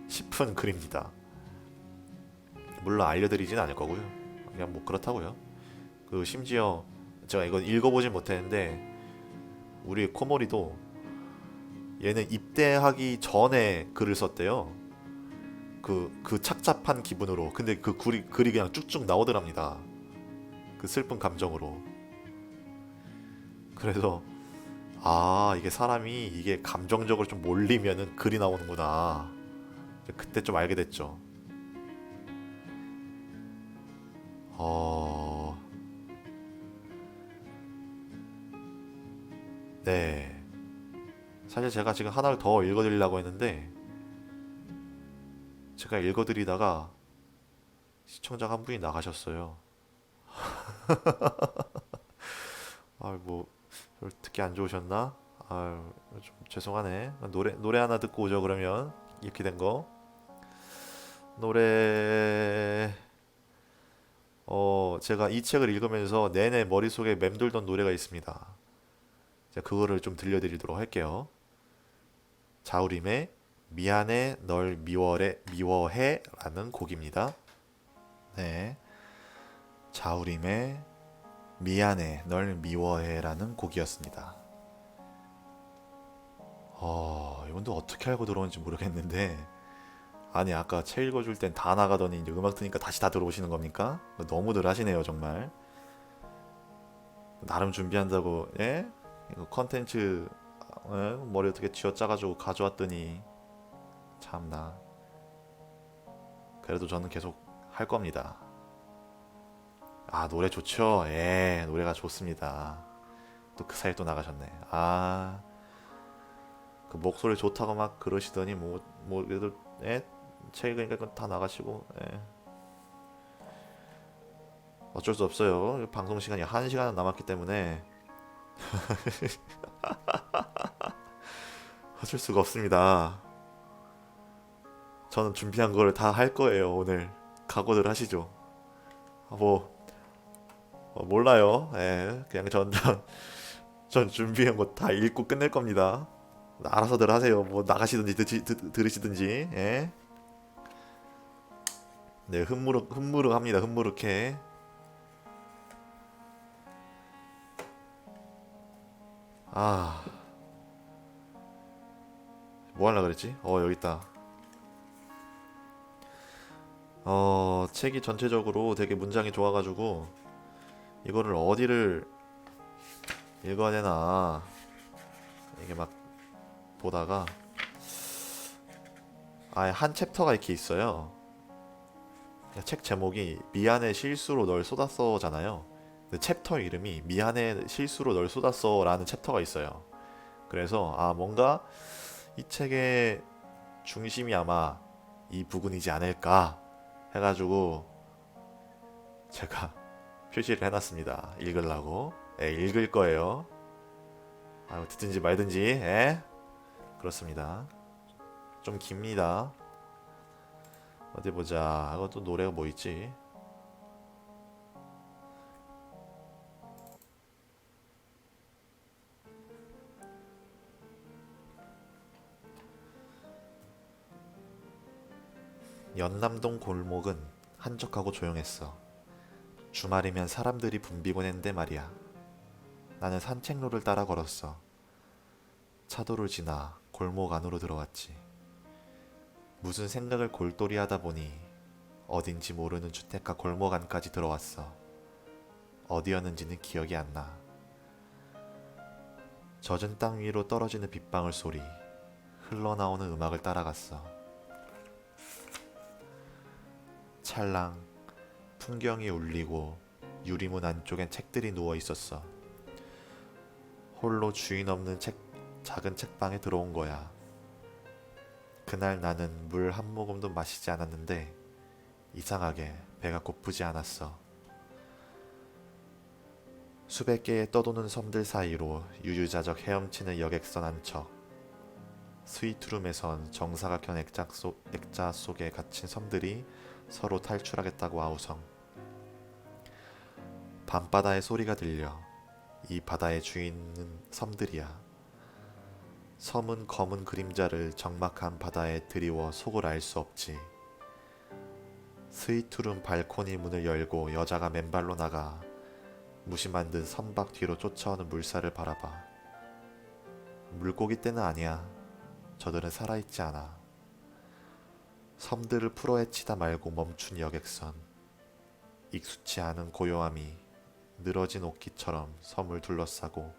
싶은 글입니다. 물론 알려드리진 않을 거고요. 그냥 뭐 그렇다고요. 그 심지어 제가 이건 읽어보진 못했는데, 우리 코모리도 얘는 입대하기 전에 글을 썼대요. 그 착잡한 기분으로. 근데 그 글이 그냥 쭉쭉 나오더랍니다. 그 슬픈 감정으로. 그래서 이게 사람이 이게 감정적으로 좀 몰리면은 글이 나오는구나. 그때 좀 알게 됐죠. 어, 네. 사실 제가 지금 하나를 더 읽어드리려고 했는데, 제가 읽어드리다가 시청자 한 분이 나가셨어요. 뭐 별 듣기 안 좋으셨나? 좀 죄송하네. 노래 하나 듣고 오죠, 그러면. 이렇게 된 거. 노래. 제가 이 책을 읽으면서 내내 머릿속에 맴돌던 노래가 있습니다. 제가 그거를 좀 들려드리도록 할게요. 자우림의 미안해 널 미워해 라는 곡입니다. 네. 자우림의 미안해 널 미워해 라는 곡이었습니다. 이분도 어떻게 알고 들어온지 모르겠는데, 아니 아까 책 읽어줄 땐 다 나가더니 이제 음악 트니까 다시 다 들어오시는 겁니까? 너무들 하시네요, 정말. 나름 준비한다고, 예? 이거 컨텐츠, 머리 어떻게 쥐어짜가지고 가져왔더니 참나. 그래도 저는 계속 할 겁니다. 아, 노래 좋죠? 예, 노래가 좋습니다. 또 그 사이에 또 나가셨네. 아, 그 목소리 좋다고 막 그러시더니 그래도 예, 최근에 다 나가시고, 예. 어쩔 수 없어요. 방송 시간이 1시간 남았기 때문에 어쩔 수가 없습니다. 저는 준비한 거를 다 할 거예요, 오늘. 각오들 하시죠. 뭐 몰라요. 예, 그냥 전 준비한 거 다 읽고 끝낼 겁니다. 알아서들 하세요. 뭐 나가시든지 들으시든지. 예. 네, 흐무룩 합니다. 흐무룩해. 아, 뭐 하려 그랬지? 여기 있다. 책이 전체적으로 되게 문장이 좋아가지고 이거를 어디를 읽어야 되나 이게 막 보다가 아예 한 챕터가 이렇게 있어요. 책 제목이 미안해 실수로 널 쏟았어잖아요. 근데 챕터 이름이 미안해 실수로 널 쏟았어라는 챕터가 있어요. 그래서 뭔가 이 책의 중심이 아마 이 부분이지 않을까 해가지고 제가 표시를 해놨습니다. 읽으려고. 예, 읽을 거예요. 듣든지 말든지. 예? 그렇습니다. 좀 깁니다. 어디 보자. 이것도 노래가 뭐 있지? 연남동 골목은 한적하고 조용했어. 주말이면 사람들이 붐비곤 했는데 말이야. 나는 산책로를 따라 걸었어. 차도를 지나 골목 안으로 들어왔지. 무슨 생각을 골똘히 하다 보니 어딘지 모르는 주택가 골목 안까지 들어왔어. 어디였는지는 기억이 안 나. 젖은 땅 위로 떨어지는 빗방울 소리, 흘러나오는 음악을 따라갔어. 찰랑, 풍경이 울리고 유리문 안쪽엔 책들이 누워 있었어. 홀로 주인 없는 작은 책방에 들어온 거야. 그날 나는 물 한 모금도 마시지 않았는데 이상하게 배가 고프지 않았어. 수백 개의 떠도는 섬들 사이로 유유자적 헤엄치는 여객선 한 척. 스위트룸에선 정사각형 액자 속에 갇힌 섬들이 서로 탈출하겠다고 아우성. 밤바다의 소리가 들려. 이 바다의 주인은 섬들이야. 섬은 검은 그림자를 적막한 바다에 드리워 속을 알 수 없지. 스위트룸 발코니 문을 열고 여자가 맨발로 나가 무심한 듯 선박 뒤로 쫓아오는 물살을 바라봐. 물고기 떼는 아니야. 저들은 살아있지 않아. 섬들을 풀어헤치다 말고 멈춘 여객선. 익숙치 않은 고요함이 늘어진 옷깃처럼 섬을 둘러싸고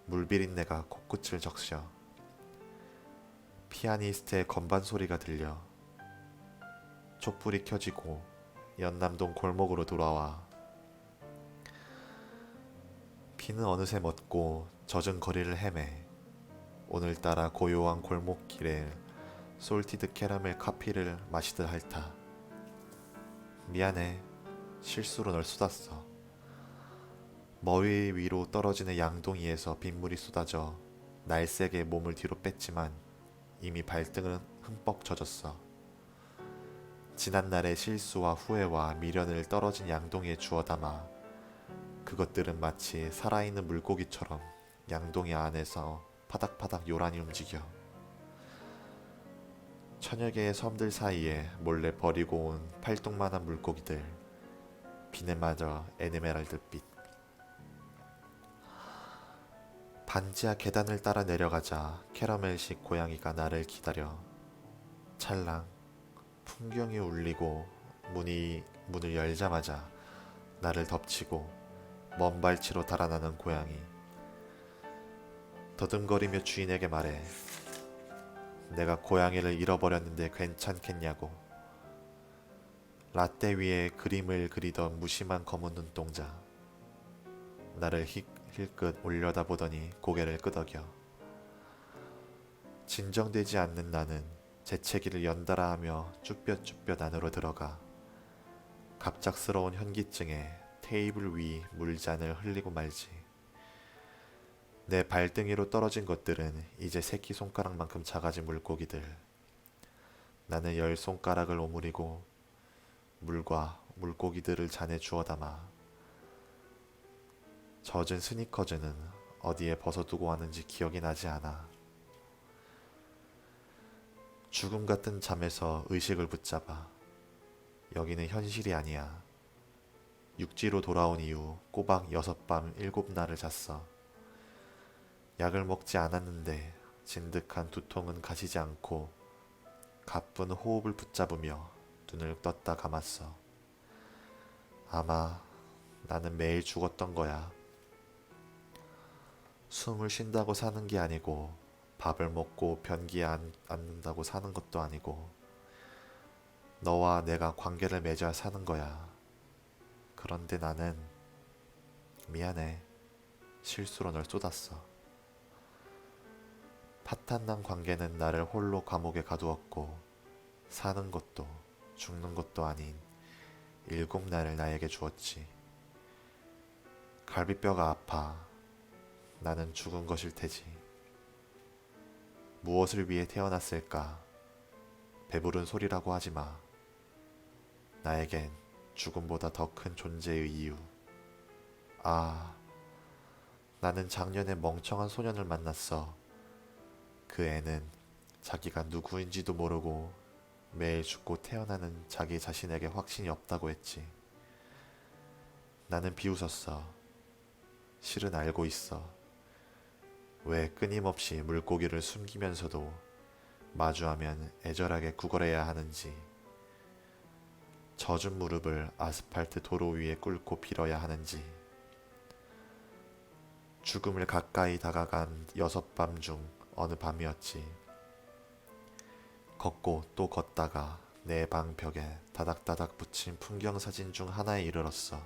물비린내가 코끝을 적셔. 피아니스트의 건반 소리가 들려. 촛불이 켜지고 연남동 골목으로 돌아와. 비는 어느새 멎고 젖은 거리를 헤매. 오늘따라 고요한 골목길에 솔티드 캐러멜 커피를 마시듯 핥아. 미안해. 실수로 널 쏟았어. 머위 위로 떨어지는 양동이에서 빗물이 쏟아져 날쌔게 몸을 뒤로 뺐지만 이미 발등은 흠뻑 젖었어. 지난날의 실수와 후회와 미련을 떨어진 양동이에 주워 담아 그것들은 마치 살아있는 물고기처럼 양동이 안에서 파닥파닥 요란히 움직여. 천여 개의 섬들 사이에 몰래 버리고 온 팔뚝만한 물고기들. 비에 맞아 에메랄드빛. 반지하 계단을 따라 내려가자 캐러멜식 고양이가 나를 기다려. 찰랑 풍경이 울리고 문을 열자마자 나를 덮치고 먼 발치로 달아나는 고양이. 더듬거리며 주인에게 말해. 내가 고양이를 잃어버렸는데 괜찮겠냐고. 라떼 위에 그림을 그리던 무심한 검은 눈동자. 나를 힐끗 올려다보더니 고개를 끄덕여. 진정되지 않는 나는 재채기를 연달아 하며 쭈뼛쭈뼛 안으로 들어가 갑작스러운 현기증에 테이블 위 물잔을 흘리고 말지. 내 발등위로 떨어진 것들은 이제 새끼손가락만큼 작아진 물고기들. 나는 10손가락을 오므리고 물과 물고기들을 잔에 주워 담아 젖은 스니커즈는 어디에 벗어두고 왔는지 기억이 나지 않아. 죽음 같은 잠에서 의식을 붙잡아. 여기는 현실이 아니야. 육지로 돌아온 이후 꼬박 6밤 7날을 잤어. 약을 먹지 않았는데 진득한 두통은 가시지 않고 가쁜 호흡을 붙잡으며 눈을 떴다 감았어. 아마 나는 매일 죽었던 거야. 숨을 쉰다고 사는 게 아니고 밥을 먹고 변기에 앉는다고 사는 것도 아니고 너와 내가 관계를 맺어야 사는 거야. 그런데 나는 미안해. 실수로 널 쏟았어. 파탄난 관계는 나를 홀로 감옥에 가두었고 사는 것도 죽는 것도 아닌 7날을 나에게 주었지. 갈비뼈가 아파. 나는 죽은 것일 테지. 무엇을 위해 태어났을까? 배부른 소리라고 하지 마. 나에겐 죽음보다 더 큰 존재의 이유. 아, 나는 작년에 멍청한 소년을 만났어. 그 애는 자기가 누구인지도 모르고 매일 죽고 태어나는 자기 자신에게 확신이 없다고 했지. 나는 비웃었어. 실은 알고 있어. 왜 끊임없이 물고기를 숨기면서도 마주하면 애절하게 구걸해야 하는지, 젖은 무릎을 아스팔트 도로 위에 꿇고 빌어야 하는지. 죽음을 가까이 다가간 6밤 중 어느 밤이었지. 걷고 또 걷다가 내 방 벽에 다닥다닥 붙인 풍경사진 중 하나에 이르렀어.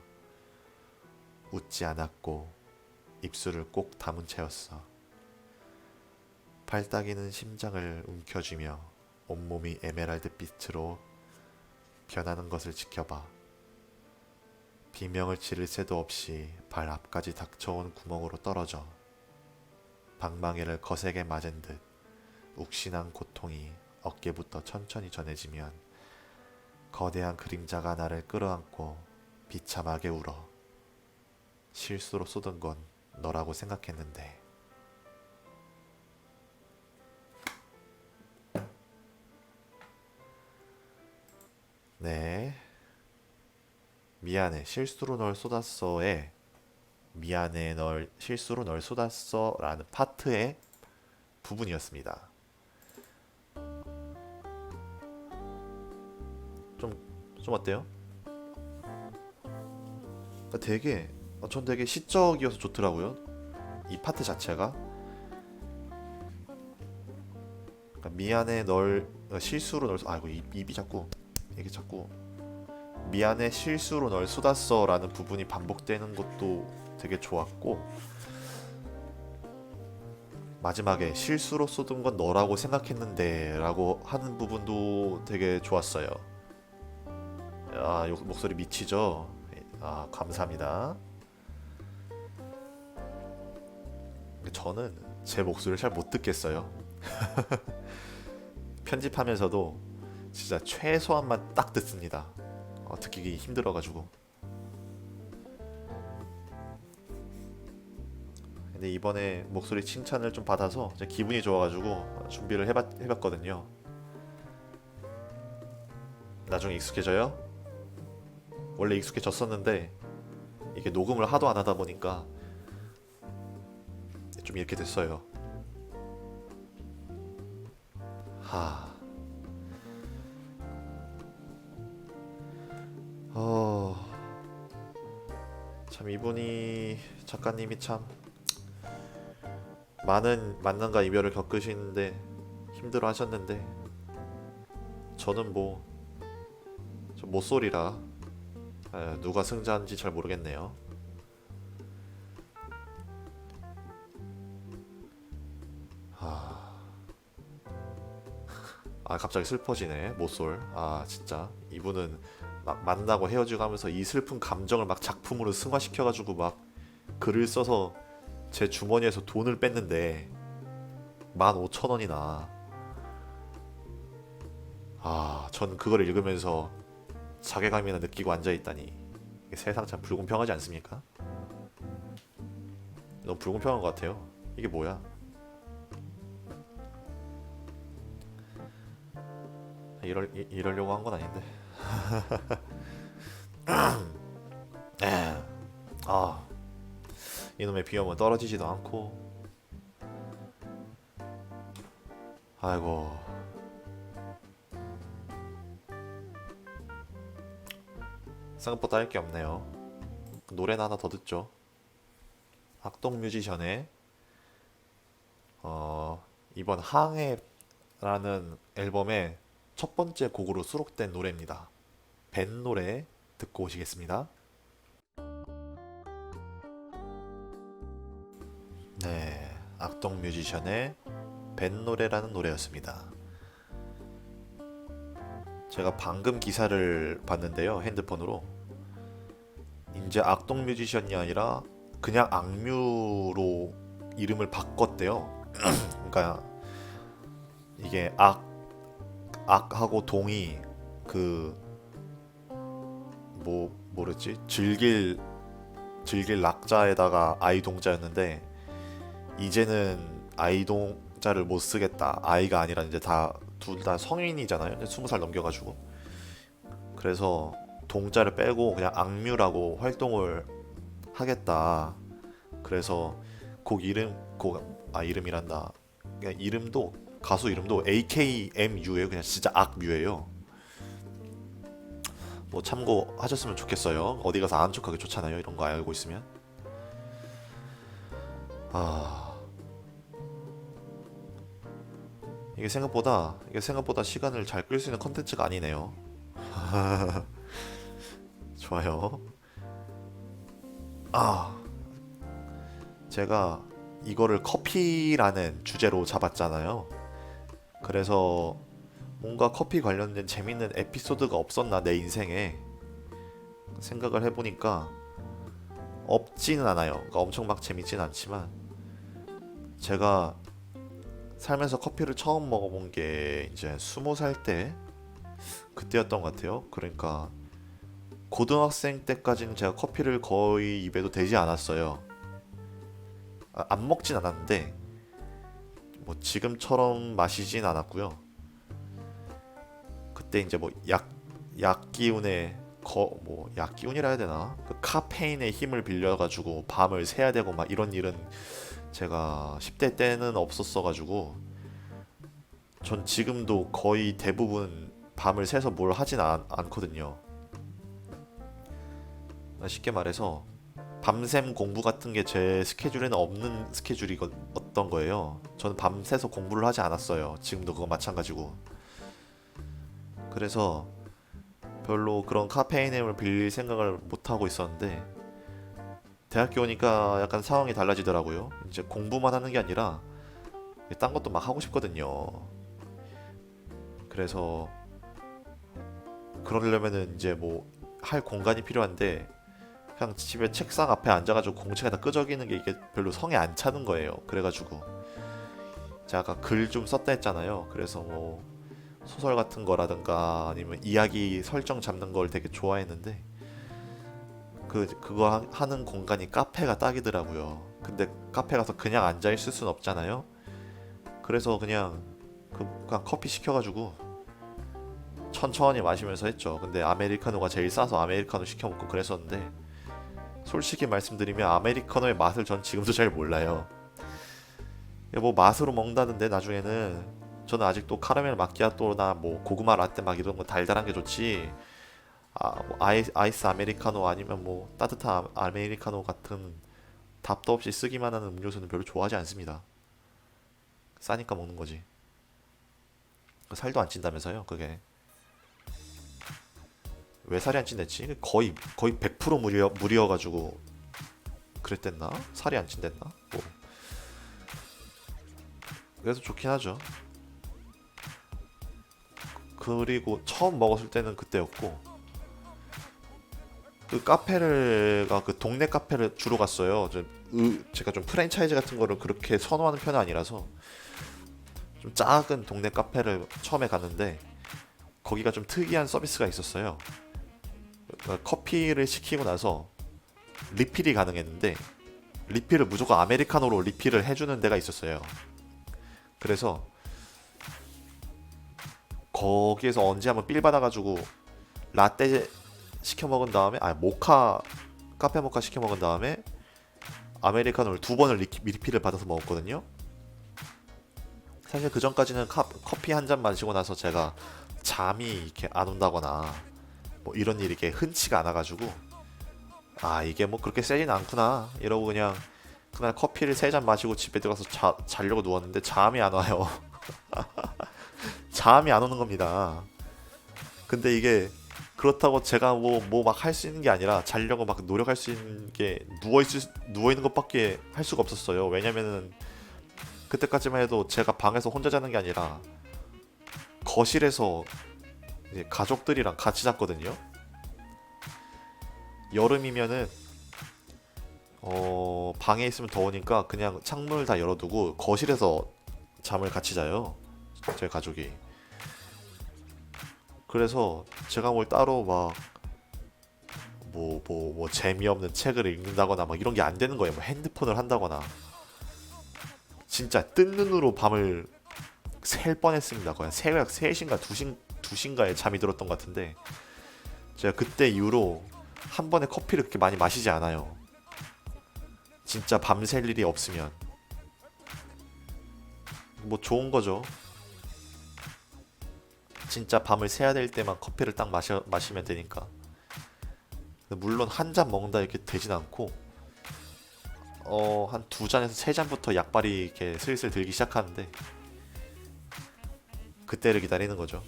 웃지 않았고 입술을 꼭 다문 채였어. 팔딱이는 심장을 움켜쥐며 온몸이 에메랄드 빛으로 변하는 것을 지켜봐. 비명을 지를 새도 없이 발 앞까지 닥쳐온 구멍으로 떨어져 방망이를 거세게 맞은 듯 욱신한 고통이 어깨부터 천천히 전해지면 거대한 그림자가 나를 끌어안고 비참하게 울어. 실수로 쏟은 건 너라고 생각했는데. 네. 미안해. 실수로 널 쏟았어에 미안해. 널 실수로 널 쏟았어 라는 파트의 부분이었습니다. 좀 어때요? 되게 전 되게 시적이어서 좋더라고요. 이 파트 자체가. 그러니까 미안해 널 실수로 널 아이고 입이 자꾸 이게 자꾸 미안해 실수로 널 쏟았어 라는 부분이 반복되는 것도 되게 좋았고, 마지막에 실수로 쏟은 건 너라고 생각했는데 라고 하는 부분도 되게 좋았어요. 아, 목소리 미치죠? 아, 감사합니다. 저는 제 목소리를 잘 못 듣겠어요. 편집하면서도 진짜 최소한만 딱 듣습니다. 듣기 힘들어가지고. 근데 이번에 목소리 칭찬을 좀 받아서 기분이 좋아가지고 준비를 해봤거든요. 나중에 익숙해져요? 원래 익숙해졌었는데 이게 녹음을 하도 안 하다 보니까 좀 이렇게 됐어요. 하. 어. 참 이분이 작가님이 참 많은 만남과 이별을 겪으시는데 힘들어 하셨는데 저는 뭐 좀 못소리라 누가 승자인지 잘 모르겠네요. 아 갑자기 슬퍼지네 못솔. 아 진짜 이분은 막 만나고 헤어지고 하면서 이 슬픈 감정을 막 작품으로 승화시켜가지고 막 글을 써서 제 주머니에서 돈을 뺐는데 15,000원이나. 아, 전 그걸 읽으면서 자괴감이나 느끼고 앉아있다니. 이게 세상 참 불공평하지 않습니까? 너무 불공평한 것 같아요. 이게 뭐야? 이러려고 한 건 아닌데. 아, 이놈의 비염은 떨어지지도 않고. 아이고. 생각보다 할 게 없네요. 노래나 하나 더 듣죠. 악동 뮤지션의 이번 항해라는 앨범의 첫 번째 곡으로 수록된 노래입니다. 벤 노래 듣고 오시겠습니다. 네, 악동 뮤지션의 벤 노래라는 노래였습니다. 제가 방금 기사를 봤는데요, 핸드폰으로. 이제 악동 뮤지션이 아니라 그냥 악뮤로 이름을 바꿨대요. 그러니까 이게 악하고 동이 그 뭐랬지? 즐길 낙자에다가 아이동자였는데 이제는 아이동자를 못 쓰겠다. 아이가 아니라 이제 다 둘 다 성인이잖아요. 20살 넘겨가지고. 그래서 동자를 빼고 그냥 악뮤라고 활동을 하겠다. 그래서 이름이란다. 그냥 이름도 가수 이름도 AKMU예요. 그냥 진짜 악뮤예요. 뭐 참고하셨으면 좋겠어요. 어디 가서 아는 척하기 좋잖아요. 이런 거 알고 있으면. 아 이게 생각보다 시간을 잘 끌 수 있는 컨텐츠가 아니네요. 좋아요. 아 제가 이거를 커피라는 주제로 잡았잖아요. 그래서 뭔가 커피 관련된 재밌는 에피소드가 없었나 내 인생에 생각을 해보니까 없지는 않아요. 그러니까 엄청 막 재밌진 않지만 제가 살면서 커피를 처음 먹어본 게 이제 20살 때 그때였던 것 같아요. 그러니까 고등학생 때까지는 제가 커피를 거의 입에도 대지 않았어요. 안 먹진 않았는데 뭐 지금처럼 마시진 않았고요. 그때 이제 뭐 약기운에 뭐 약기운이라 해야 되나? 그 카페인의 힘을 빌려가지고 밤을 새야 되고 막 이런 일은 제가 10대 때는 없었어가지고 전 지금도 거의 대부분 밤을 새서 뭘 하진 않거든요. 쉽게 말해서 밤샘 공부 같은 게 제 스케줄에는 없는 스케줄이었던 거예요. 저는 밤새서 공부를 하지 않았어요. 지금도 그거 마찬가지고. 그래서 별로 그런 카페인을 빌릴 생각을 못 하고 있었는데 대학교 오니까 약간 상황이 달라지더라고요. 이제 공부만 하는 게 아니라 딴 것도 막 하고 싶거든요. 그래서 그러려면은 이제 뭐 할 공간이 필요한데 그냥 집에 책상 앞에 앉아가지고 공책에다 끄적이는 게 이게 별로 성에 안 차는 거예요. 그래가지고 제가 아까 글 좀 썼다 했잖아요. 그래서 뭐 소설 같은 거라든가 아니면 이야기 설정 잡는 걸 되게 좋아했는데 그거 하는 공간이 카페가 딱이더라고요. 근데 카페 가서 그냥 앉아 있을 순 없잖아요. 그래서 그냥 커피 시켜가지고 천천히 마시면서 했죠. 근데 아메리카노가 제일 싸서 아메리카노 시켜 먹고 그랬었는데 솔직히 말씀드리면 아메리카노의 맛을 전 지금도 잘 몰라요. 뭐 맛으로 먹는다는데 나중에는 저는 아직도 카라멜 마키아토나 뭐 고구마 라떼 막 이런 거 달달한 게 좋지 뭐 아이스 아메리카노 아니면 뭐 따뜻한 아메리카노 같은 답도 없이 쓰기만 하는 음료수는 별로 좋아하지 않습니다. 싸니까 먹는 거지. 살도 안 찐다면서요? 그게 왜 살이 안 찐댔지? 거의 100% 무리여가지고 그랬댔나? 살이 안 찐댔나? 뭐 그래서 좋긴 하죠. 그리고 처음 먹었을 때는 그때였고 그 카페가 그 동네 카페를 주로 갔어요. 제가 좀 프랜차이즈 같은 거를 그렇게 선호하는 편은 아니라서 좀 작은 동네 카페를 처음에 갔는데 거기가 좀 특이한 서비스가 있었어요. 그러니까 커피를 시키고 나서 리필이 가능했는데 리필을 무조건 아메리카노로 리필을 해주는 데가 있었어요. 그래서 거기에서 언제 한번 삘 받아가지고 라떼 시켜 먹은 다음에 모카 카페 모카 시켜 먹은 다음에 아메리카노를 두 번을 리필을 받아서 먹었거든요. 사실 그 전까지는 커피 한 잔 마시고 나서 제가 잠이 이렇게 안 온다거나 뭐 이런 일이 이렇게 흔치가 않아가지고 이게 뭐 그렇게 세진 않구나 이러고 그냥 그날 커피를 세 잔 마시고 집에 들어가서 자려고 누웠는데 잠이 안 와요. 잠이 안 오는 겁니다. 근데 이게 그렇다고 제가 뭐 막 할 수 있는 게 아니라 자려고 막 노력할 수 있는 게 누워 있는 것밖에 할 수가 없었어요. 왜냐면은 그때까지만 해도 제가 방에서 혼자 자는 게 아니라 거실에서 이제 가족들이랑 같이 잤거든요. 여름이면은 방에 있으면 더우니까 그냥 창문을 다 열어두고 거실에서 잠을 같이 자요. 제 가족이. 그래서 제가 뭘 따로 막 뭐 재미없는 책을 읽는다거나 막 이런 게 안 되는 거예요. 뭐 핸드폰을 한다거나. 진짜 뜬 눈으로 밤을 셀 뻔했습니다. 거의 새벽 3시인가 2시인가에 잠이 들었던 것 같은데 제가 그때 이후로 한 번에 커피를 그렇게 많이 마시지 않아요. 진짜 밤샐 일이 없으면 뭐 좋은 거죠. 진짜 밤을 새야 될 때만 커피를 딱 마시면 되니까. 물론 한 잔 먹는다 이렇게 되진 않고 한 두 잔에서 세 잔부터 약발이 이렇게 슬슬 들기 시작하는데 그때를 기다리는 거죠.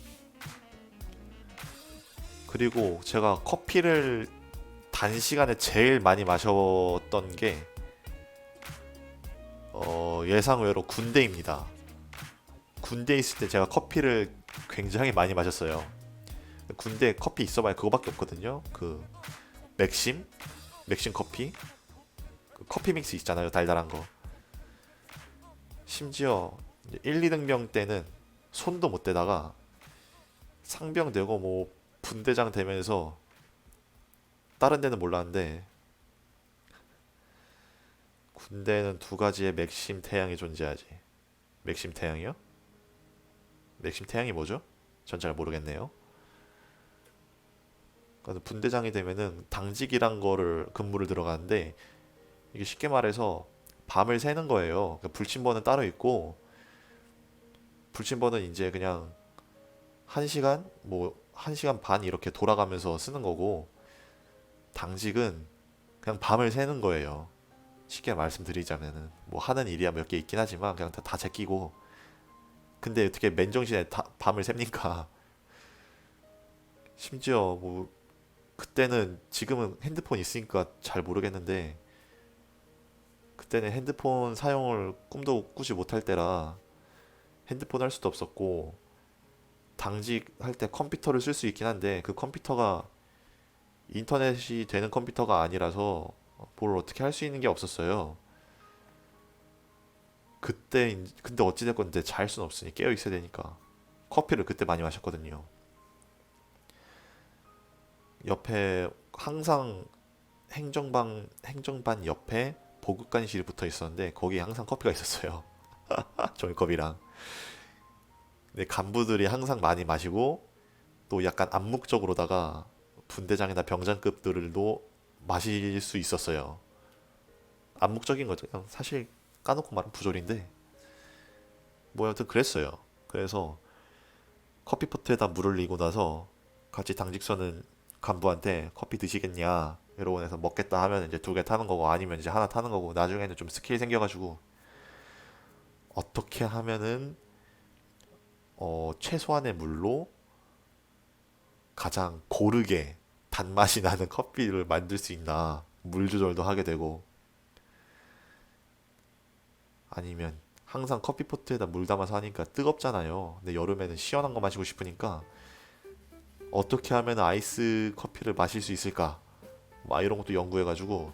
그리고 제가 커피를 단시간에 제일 많이 마셨던 게 예상외로 군대입니다. 군대 있을 때 제가 커피를 굉장히 많이 마셨어요. 군대 커피 있어봐야 그거밖에 없거든요. 그 맥심, 맥심 커피, 그 커피 믹스 있잖아요, 달달한 거. 심지어 1, 2등병 때는 손도 못 대다가 상병 되고 뭐 분대장 되면서 다른 데는 몰랐는데 군대에는 두 가지의 맥심 태양이 존재하지. 맥심 태양이요? 맥심 태양이 뭐죠? 전 잘 모르겠네요. 그래서 분대장이 되면은 당직이란 거를 근무를 들어가는데 이게 쉽게 말해서 밤을 새는 거예요. 그러니까 불침번은 따로 있고 불침번은 이제 그냥 1시간 뭐 1시간 반 이렇게 돌아가면서 쓰는 거고 당직은 그냥 밤을 새는 거예요. 쉽게 말씀드리자면은 뭐 하는 일이야 몇 개 있긴 하지만 그냥 다 제끼고 근데 어떻게 맨정신에 밤을 셉니까? 심지어 뭐 그때는 지금은 핸드폰 있으니까 잘 모르겠는데 그때는 핸드폰 사용을 꿈도 꾸지 못할 때라 핸드폰 할 수도 없었고 당직할 때 컴퓨터를 쓸 수 있긴 한데 그 컴퓨터가 인터넷이 되는 컴퓨터가 아니라서 뭘 어떻게 할 수 있는 게 없었어요. 근데 어찌됐건 이제 잘 수는 없으니 깨어 있어야 되니까 커피를 그때 많이 마셨거든요. 옆에 항상 행정반 옆에 보급관실이 붙어 있었는데 거기에 항상 커피가 있었어요. 종이컵이랑. 근데 간부들이 항상 많이 마시고 또 약간 암묵적으로다가 분대장이나 병장급들도 마실 수 있었어요. 암묵적인 거죠. 그냥 사실 까놓고 말하면 부조리인데 뭐 여튼 그랬어요. 그래서 커피포트에다 물을 리고 나서 같이 당직선은 간부한테 커피 드시겠냐 이러고 해서 먹겠다 하면 이제 두 개 타는 거고 아니면 이제 하나 타는 거고 나중에는 좀 스킬이 생겨가지고 어떻게 하면은 최소한의 물로 가장 고르게 단맛이 나는 커피를 만들 수 있나 물 조절도 하게 되고 아니면 항상 커피포트에다 물 담아서 하니까 뜨겁잖아요. 근데 여름에는 시원한 거 마시고 싶으니까 어떻게 하면 아이스 커피를 마실 수 있을까? 막 이런 것도 연구해가지고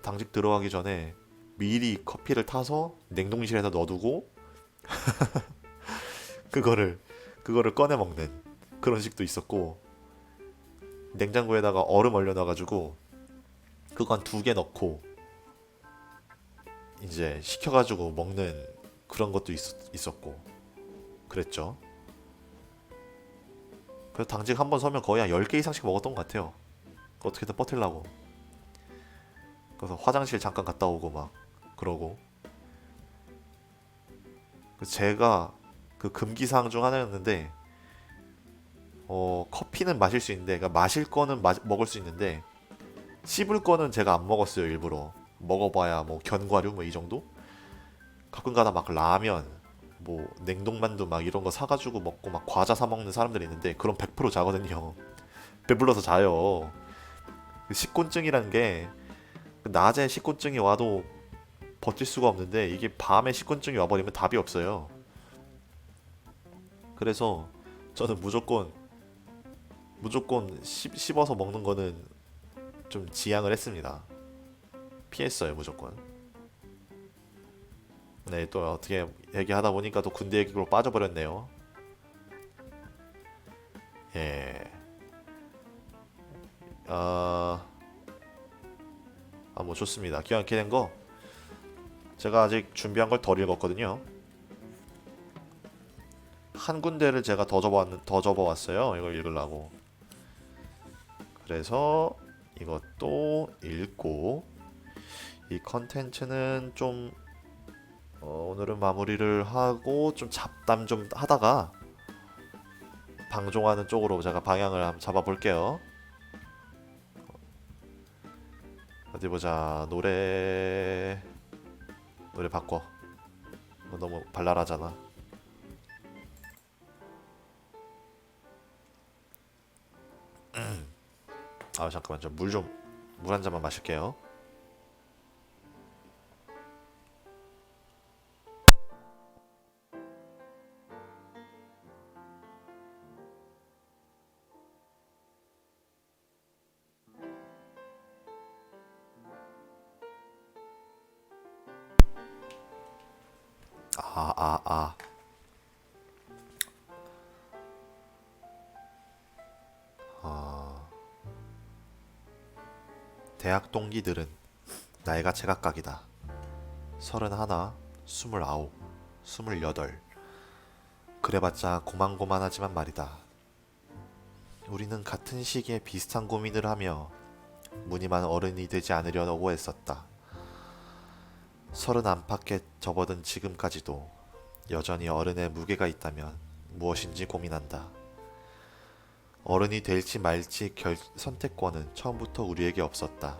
당직 들어가기 전에 미리 커피를 타서 냉동실에다 넣어두고 그거를 그거를 꺼내 먹는 그런 식도 있었고 냉장고에다가 얼음 얼려놔가지고 그거 한 두 개 넣고 이제 식혀가지고 먹는 그런 것도 있었고 그랬죠. 그래서 당직 한 번 서면 거의 한 10개 이상씩 먹었던 것 같아요. 어떻게든 버틸라고. 그래서 화장실 잠깐 갔다 오고 막 그러고. 제가 그 금기사항 중 하나였는데 커피는 마실 수 있는데 그러니까 마실 거는 먹을 수 있는데 씹을 거는 제가 안 먹었어요 일부러. 먹어봐야 뭐 견과류 뭐 이 정도? 가끔가다 막 라면 뭐 냉동만두 막 이런 거 사가지고 먹고 막 과자 사 먹는 사람들이 있는데 그럼 100% 자거든요. 배불러서 자요. 그 식곤증이라는 게 낮에 식곤증이 와도 버틸 수가 없는데 이게 밤에 식곤증이 와버리면 답이 없어요. 그래서 저는 무조건 씹어서 먹는 거는 좀 지양을 했습니다. 피했어요 무조건. 네, 또 어떻게 얘기하다 보니까 또 군대 얘기로 빠져버렸네요. 예. 아, 뭐 좋습니다. 기왕 이렇게 된 거 제가 아직 준비한 걸 덜 읽었거든요. 한 군데를 제가 더 접어왔어요. 이걸 읽으려고. 그래서 이것도 읽고 이 컨텐츠는 좀 오늘은 마무리를 하고 좀 잡담 좀 하다가 방종하는 쪽으로 제가 방향을 한번 잡아볼게요. 어디 보자. 노래 바꿔. 너무 발랄하잖아. 아 잠깐만 물 한 잔만 마실게요. 아, 아, 아. 대학 동기들은 나이가 제각각이다. 31, 29, 28. 그래봤자 고만고만하지만 말이다. 우리는 같은 시기에 비슷한 고민을 하며 무늬만 어른이 되지 않으려고 했었다. 30 안팎에 접어든 지금까지도 여전히 어른의 무게가 있다면 무엇인지 고민한다. 어른이 될지 말지 선택권은 처음부터 우리에게 없었다.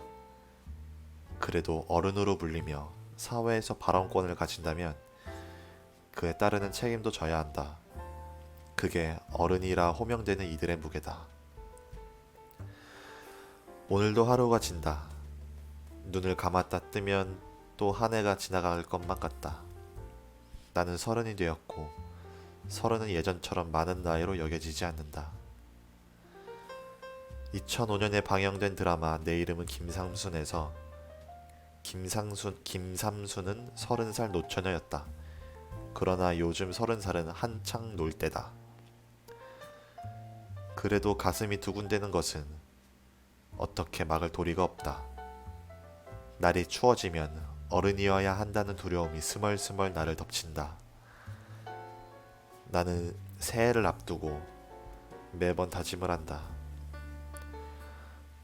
그래도 어른으로 불리며 사회에서 발언권을 가진다면 그에 따르는 책임도 져야 한다. 그게 어른이라 호명되는 이들의 무게다. 오늘도 하루가 진다. 눈을 감았다 뜨면 또 한 해가 지나갈 것만 같다. 나는 30이 되었고 30은 예전처럼 많은 나이로 여겨지지 않는다. 2005년에 방영된 드라마 내 이름은 김삼순에서 김삼순은 30살 노처녀였다. 그러나 요즘 30살은 한창 놀 때다. 그래도 가슴이 두근대는 것은 어떻게 막을 도리가 없다. 날이 추워지면 어른이어야 한다는 두려움이 스멀스멀 나를 덮친다. 나는 새해를 앞두고 매번 다짐을 한다.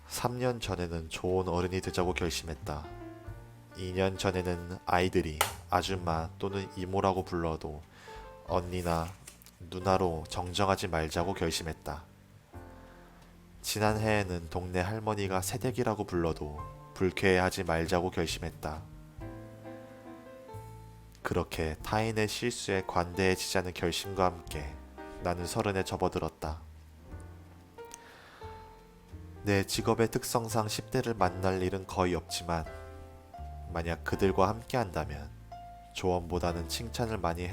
3년 전에는 좋은 어른이 되자고 결심했다. 2년 전에는 아이들이 아줌마 또는 이모라고 불러도 언니나 누나로 정정하지 말자고 결심했다. 지난해에는 동네 할머니가 새댁이라고 불러도 불쾌해하지 말자고 결심했다. 그렇게 타인의 실수에 관대해지자는 결심과 함께 나는 서른에 접어들었다. 내 직업의 특성상 10대를 만날 일은 거의 없지만 만약 그들과 함께 한다면 조언보다는 칭찬을 많이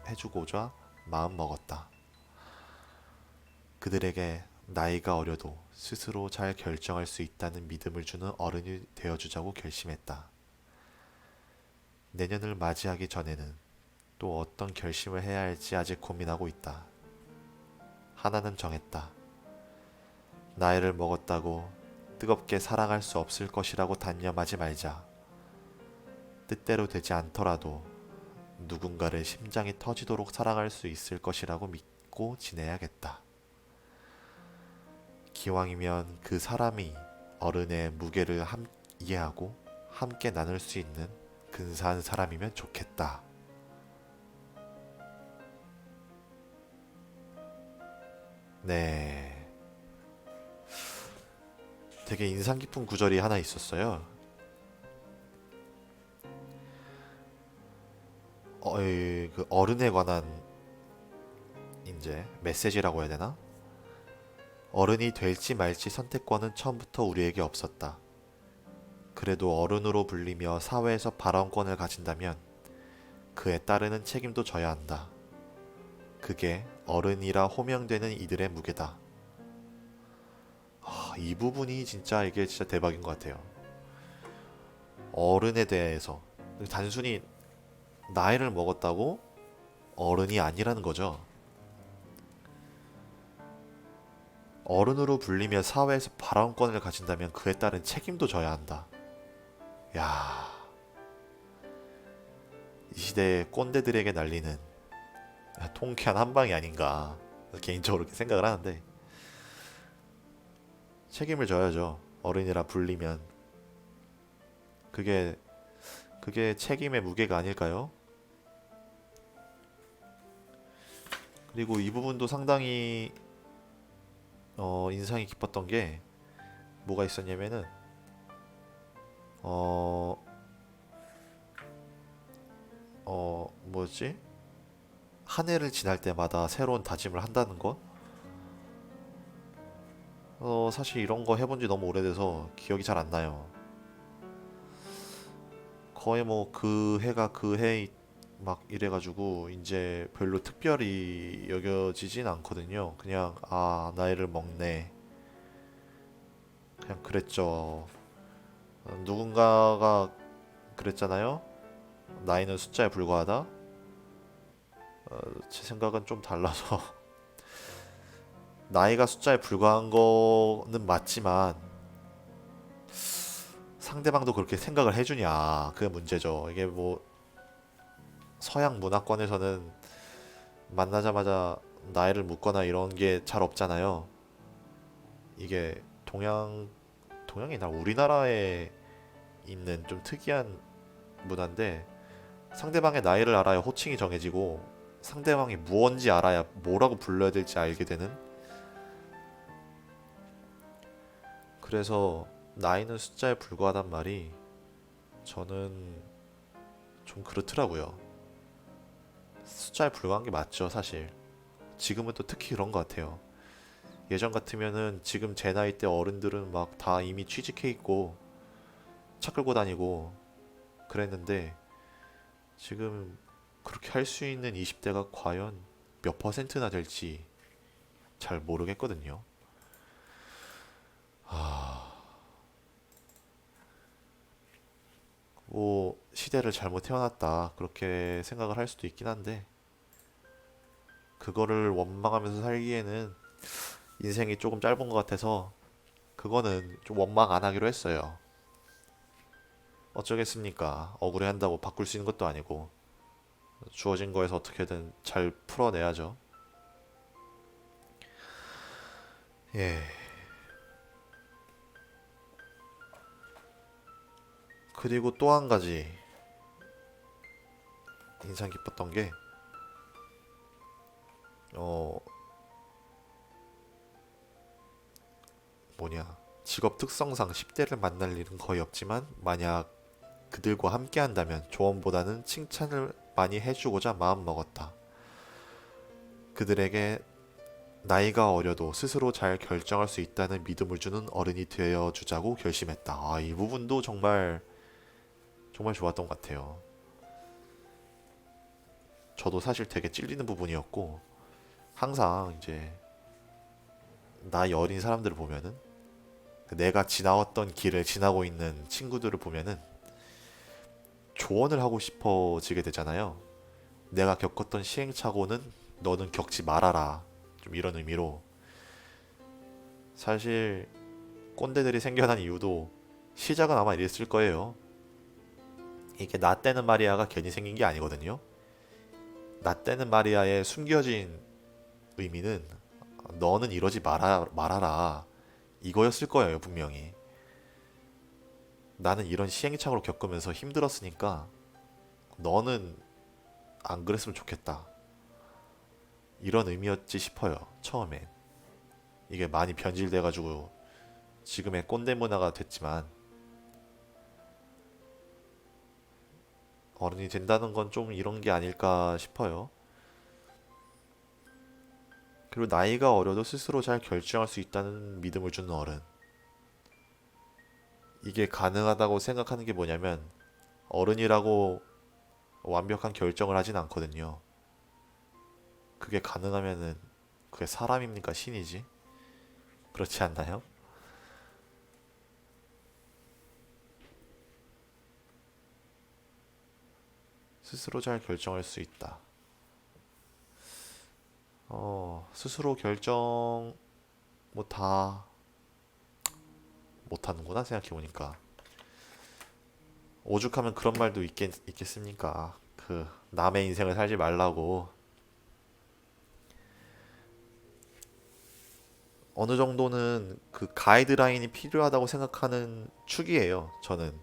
해주고자 마음먹었다. 그들에게 나이가 어려도 스스로 잘 결정할 수 있다는 믿음을 주는 어른이 되어주자고 결심했다. 내년을 맞이하기 전에는 또 어떤 결심을 해야 할지 아직 고민하고 있다. 하나는 정했다. 나이를 먹었다고 뜨겁게 사랑할 수 없을 것이라고 단념하지 말자. 뜻대로 되지 않더라도 누군가를 심장이 터지도록 사랑할 수 있을 것이라고 믿고 지내야겠다. 기왕이면 그 사람이 어른의 무게를 이해하고 함께 나눌 수 있는 근사한 사람이면 좋겠다. 네. 되게 인상 깊은 구절이 하나 있었어요. 그 어른에 관한 이제 메시지라고 해야 되나? 어른이 될지 말지 선택권은 처음부터 우리에게 없었다. 그래도 어른으로 불리며 사회에서 발언권을 가진다면 그에 따르는 책임도 져야 한다. 그게 어른이라 호명되는 이들의 무게다. 이 부분이 진짜 이게 진짜 대박인 것 같아요. 어른에 대해서 단순히 나이를 먹었다고 어른이 아니라는 거죠. 어른으로 불리며 사회에서 발언권을 가진다면 그에 따른 책임도 져야 한다. 야, 이 시대의 꼰대들에게 날리는 통쾌한 한방이 아닌가 개인적으로 그렇게 생각을 하는데 책임을 져야죠. 어른이라 불리면 그게 책임의 무게가 아닐까요? 그리고 이 부분도 상당히 인상이 깊었던 게 뭐가 있었냐면은 어, 뭐였지? 한 해를 지날 때마다 새로운 다짐을 한다는 것? 사실 이런 거 해본 지 너무 오래돼서 기억이 잘 안 나요. 거의 뭐 그 해가 그 해 막 이래가지고 이제 별로 특별히 여겨지진 않거든요. 그냥 나이를 먹네. 그냥 그랬죠. 누군가가 그랬잖아요. 나이는 숫자에 불과하다. 제 생각은 좀 달라서 나이가 숫자에 불과한 거는 맞지만 상대방도 그렇게 생각을 해주냐 그게 문제죠. 이게 뭐 서양 문화권에서는 만나자마자 나이를 묻거나 이런 게 잘 없잖아요. 이게 동양이나 우리나라에 있는 좀 특이한 문화인데 상대방의 나이를 알아야 호칭이 정해지고 상대방이 무언지 알아야 뭐라고 불러야 될지 알게 되는. 그래서 나이는 숫자에 불과하단 말이 저는 좀 그렇더라고요. 숫자에 불과한 게 맞죠, 사실. 지금은 또 특히 그런 것 같아요. 예전 같으면은 지금 제 나이 때 어른들은 막 다 이미 취직해 있고 차 끌고 다니고 그랬는데 지금 그렇게 할 수 있는 20대가 과연 몇 퍼센트나 될지 잘 모르겠거든요. 뭐 시대를 잘못 태어났다 그렇게 생각을 할 수도 있긴 한데 그거를 원망하면서 살기에는 인생이 조금 짧은 것 같아서 그거는 좀 원망 안 하기로 했어요. 어쩌겠습니까? 억울해한다고 바꿀 수 있는 것도 아니고 주어진 거에서 어떻게든 잘 풀어내야죠. 예. 그리고 또 한 가지 인상 깊었던 게 어, 뭐냐, 직업 특성상 10대를 만날 일은 거의 없지만 만약 그들과 함께 한다면 조언보다는 칭찬을 많이 해주고자 마음먹었다. 그들에게 나이가 어려도 스스로 잘 결정할 수 있다는 믿음을 주는 어른이 되어 주자고 결심했다. 아, 이 부분도 정말 정말 좋았던 것 같아요. 저도 사실 되게 찔리는 부분이었고, 항상 이제 나이 어린 사람들을 보면은, 내가 지나왔던 길을 지나고 있는 친구들을 보면은 조언을 하고 싶어지게 되잖아요. 내가 겪었던 시행착오는 너는 겪지 말아라, 좀 이런 의미로. 사실 꼰대들이 생겨난 이유도 시작은 아마 이랬을 거예요. 이게 나 때는 마리아가 괜히 생긴 게 아니거든요. 나 때는 마리아의 숨겨진 의미는 너는 이러지 말아라, 이거였을 거예요, 분명히. 나는 이런 시행착오를 겪으면서 힘들었으니까 너는 안 그랬으면 좋겠다, 이런 의미였지 싶어요, 처음엔. 이게 많이 변질돼가지고 지금의 꼰대 문화가 됐지만, 어른이 된다는 건 좀 이런 게 아닐까 싶어요. 그리고 나이가 어려도 스스로 잘 결정할 수 있다는 믿음을 주는 어른. 이게 가능하다고 생각하는 게 뭐냐면, 어른이라고 완벽한 결정을 하진 않거든요. 그게 가능하면은 그게 사람입니까, 신이지? 그렇지 않나요? 스스로 잘 결정할 수 있다. 스스로 결정 뭐 다 못하는구나, 생각해보니까. 오죽하면 그런 말도 있겠습니까? 그 남의 인생을 살지 말라고. 어느 정도는 그 가이드라인이 필요하다고 생각하는 축이에요, 저는.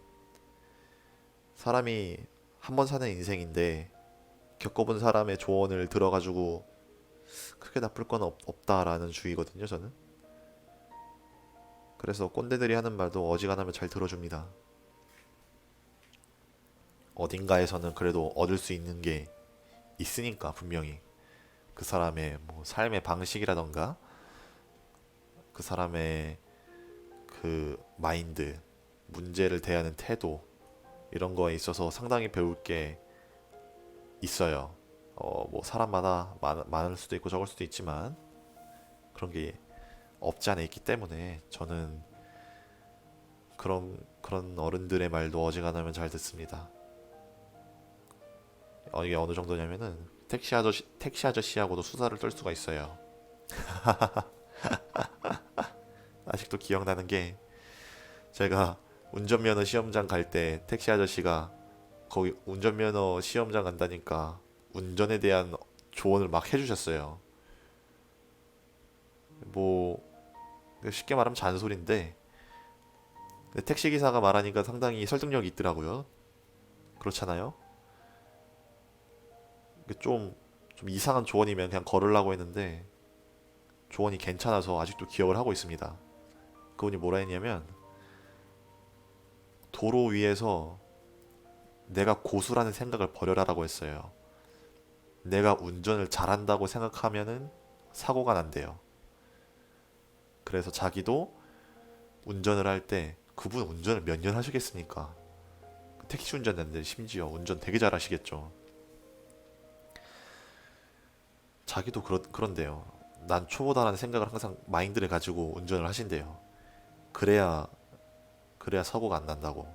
사람이 한 번 사는 인생인데 겪어본 사람의 조언을 들어가지고 크게 나쁠 건 없다라는 주의거든요, 저는. 그래서 꼰대들이 하는 말도 어지간하면 잘 들어줍니다. 어딘가에서는 그래도 얻을 수 있는 게 있으니까, 분명히. 그 사람의 뭐 삶의 방식이라던가 그 사람의 그 마인드, 문제를 대하는 태도, 이런 거에 있어서 상당히 배울 게 있어요. 뭐 사람마다 많을 수도 있고 적을 수도 있지만 그런 게 없지 않아 있기 때문에 저는 그런 어른들의 말도 어지간하면 잘 듣습니다. 이게 어느 정도냐면은 택시 아저씨하고도 수다를 떨 수가 있어요. 아직도 기억나는 게, 제가 운전면허 시험장 갈 때 택시 아저씨가 거기 운전면허 시험장 간다니까 운전에 대한 조언을 막 해주셨어요. 뭐 쉽게 말하면 잔소리인데 택시 기사가 말하니까 상당히 설득력이 있더라고요. 그렇잖아요. 좀 이상한 조언이면 그냥 걸으려고 했는데 조언이 괜찮아서 아직도 기억을 하고 있습니다. 그분이 뭐라 했냐면, 도로 위에서 내가 고수라는 생각을 버려라라고 했어요. 내가 운전을 잘한다고 생각하면은 사고가 난대요. 그래서 자기도 운전을 할 때, 그분 운전을 몇 년 하시겠습니까? 택시 운전자인데 심지어 운전 되게 잘하시겠죠. 자기도 그런데요. 난 초보다라는 생각을 항상 마인드를 가지고 운전을 하신대요. 그래야 그래야 사고가 안 난다고.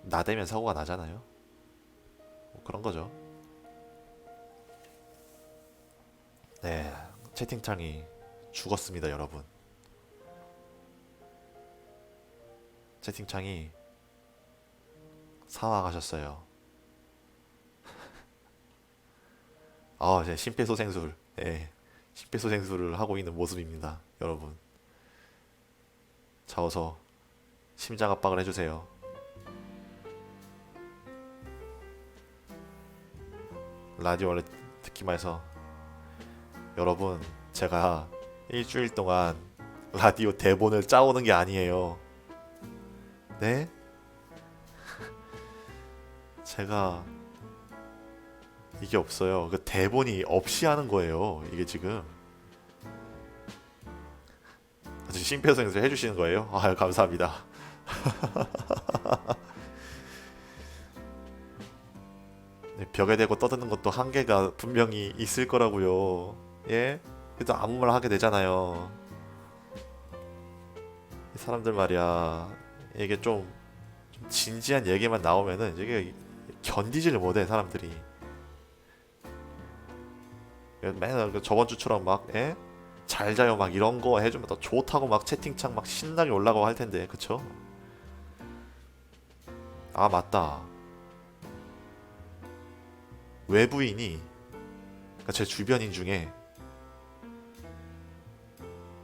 나대면 사고가 나잖아요. 뭐 그런 거죠. 네, 채팅창이 죽었습니다, 여러분. 채팅창이 사망하셨어요. 이제 심폐소생술, 예, 심폐소생술을 하고 있는 모습입니다, 여러분. 자, 어서 심장 압박을 해주세요. 라디오 원래 듣기만 해서. 여러분, 제가 일주일 동안 라디오 대본을 짜오는 게 아니에요. 네? 제가 이게 없어요. 그 대본이 없이 하는 거예요. 이게 지금 아주 심폐소생술 해주시는 거예요. 아 감사합니다. 네, 벽에 대고 떠드는 것도 한계가 분명히 있을 거라고요. 예? 그래도 아무 말 하게 되잖아요. 이 사람들 말이야. 이게 좀 진지한 얘기만 나오면은 이게 견디지를 못해 사람들이. 맨날 그 저번 주처럼 막 예? 잘 자요 막 이런 거 해주면 더 좋다고 막 채팅창 막 신나게 올라가고 할 텐데 그쵸? 아 맞다. 외부인이 그러니까 제 주변인 중에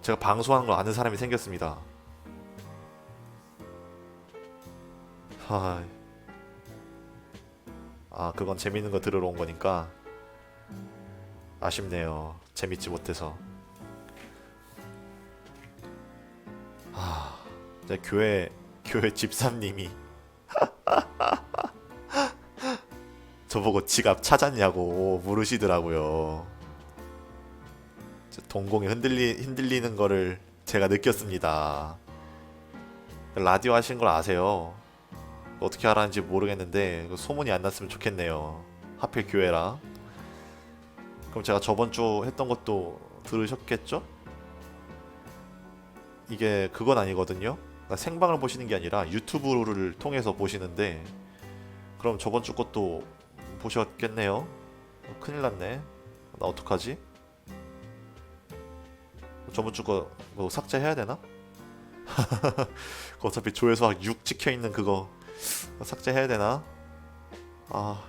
제가 방송하는 걸 아는 사람이 생겼습니다. 하, 아 그건 재밌는 거 들으러 온 거니까 아쉽네요. 재밌지 못해서. 제 교회 집사님이 저보고 지갑 찾았냐고 물으시더라고요. 동공이 흔들리는 거를 제가 느꼈습니다. 라디오 하신 걸 아세요? 어떻게 알았는지 모르겠는데 소문이 안 났으면 좋겠네요. 하필 교회라. 그럼 제가 저번 주 했던 것도 들으셨겠죠? 이게 그건 아니거든요. 그러니까 생방을 보시는 게 아니라 유튜브를 통해서 보시는데 그럼 저번 주 것도 보셨겠네요. 큰일 났네. 나 어떡하지? 저번 주 거 삭제해야 되나? 어차피 조회수 한 6 찍혀 있는 그거 삭제해야 되나? 아,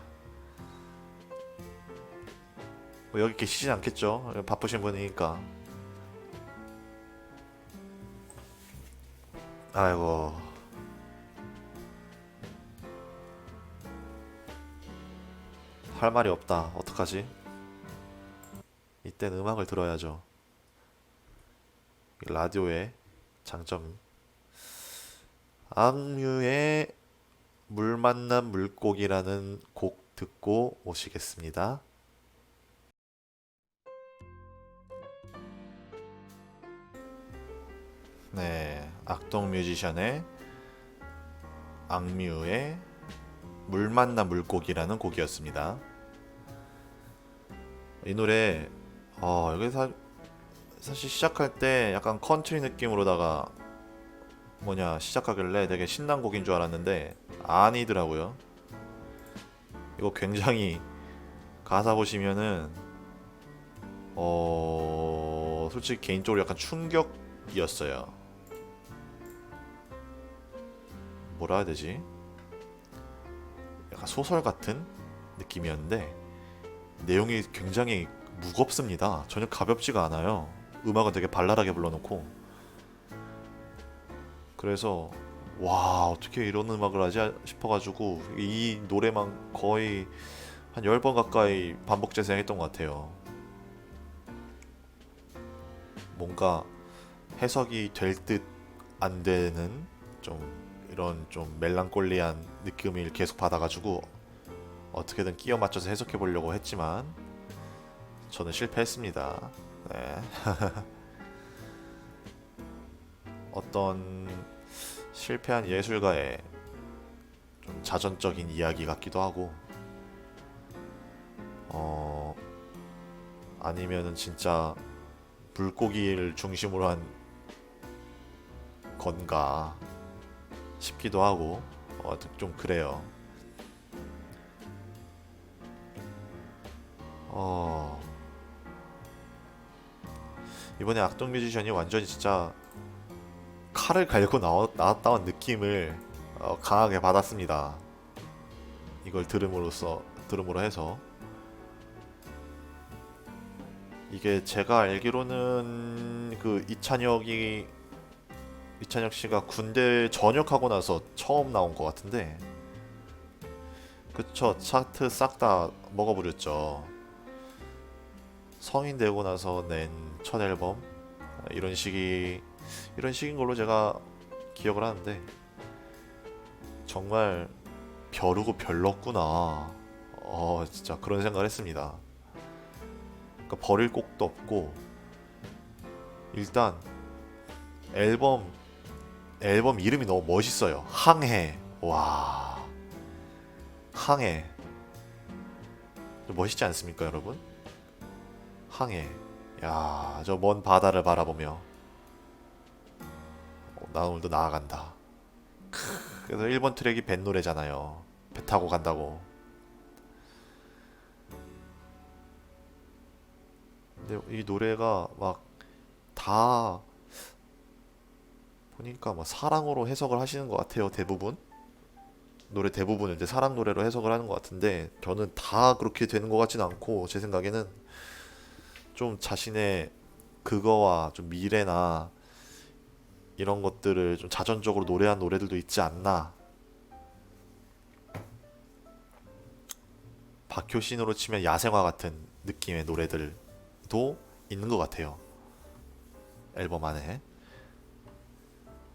뭐 여기 계시진 않겠죠? 바쁘신 분이니까. 아이고, 할 말이 없다. 어떡하지? 이땐 음악을 들어야죠. 라디오의 장점. 악뮤의 물 만난 물고기라는 곡 듣고 오시겠습니다. 네, 악동 뮤지션의 악뮤의 물 만난 물고기라는 곡이었습니다. 이 노래 여기 사실 시작할 때 약간 컨트리 느낌으로다가 시작하길래 되게 신난 곡인 줄 알았는데 아니더라고요. 이거 굉장히 가사 보시면은 솔직히 개인적으로 약간 충격이었어요. 뭐라 해야 되지? 약간 소설 같은 느낌이었는데 내용이 굉장히 무겁습니다. 전혀 가볍지가 않아요. 음악은 되게 발랄하게 불러놓고 그래서 와 어떻게 이런 음악을 하지 싶어가지고 이 노래만 거의 한 10번 가까이 반복 재생했던 것 같아요. 뭔가 해석이 될 듯 안 되는 좀 이런 좀 멜랑콜리한 느낌을 계속 받아가지고 어떻게든 끼워 맞춰서 해석해 보려고 했지만 저는 실패했습니다. 네. 어떤 실패한 예술가의 좀 자전적인 이야기 같기도 하고 아니면은 진짜 물고기를 중심으로 한 건가 싶기도 하고 좀 그래요. 어, 이번에 악동 뮤지션이 완전히 진짜 칼을 갈고 나왔다는 느낌을 강하게 받았습니다. 이걸 들음으로 해서 이게 제가 알기로는 그 이찬혁 씨가 군대 전역하고 나서 처음 나온 것 같은데 그쵸 차트 싹 다 먹어버렸죠. 성인 되고 나서 낸 첫 앨범 이런 식인 걸로 제가 기억을 하는데 정말 벼르고 별렀구나. 진짜 그런 생각을 했습니다. 그러니까 버릴 곡도 없고 일단 앨범 앨범 이름이 너무 멋있어요. 항해. 와, 항해. 좀 멋있지 않습니까, 여러분? 항해. 야, 저 먼 바다를 바라보며 나 오늘도 나아간다. 그래서 1번 트랙이 배 노래잖아요. 배 타고 간다고. 근데 이 노래가 막 다 보니까 막 사랑으로 해석을 하시는 것 같아요. 대부분 노래 대부분을 이제 사랑 노래로 해석을 하는 것 같은데 저는 다 그렇게 되는 것 같진 않고 제 생각에는 좀 자신의 그거와 좀 미래나 이런 것들을 좀 자전적으로 노래한 노래들도 있지 않나. 박효신으로 치면 야생화 같은 느낌의 노래들도 있는 것 같아요. 앨범 안에.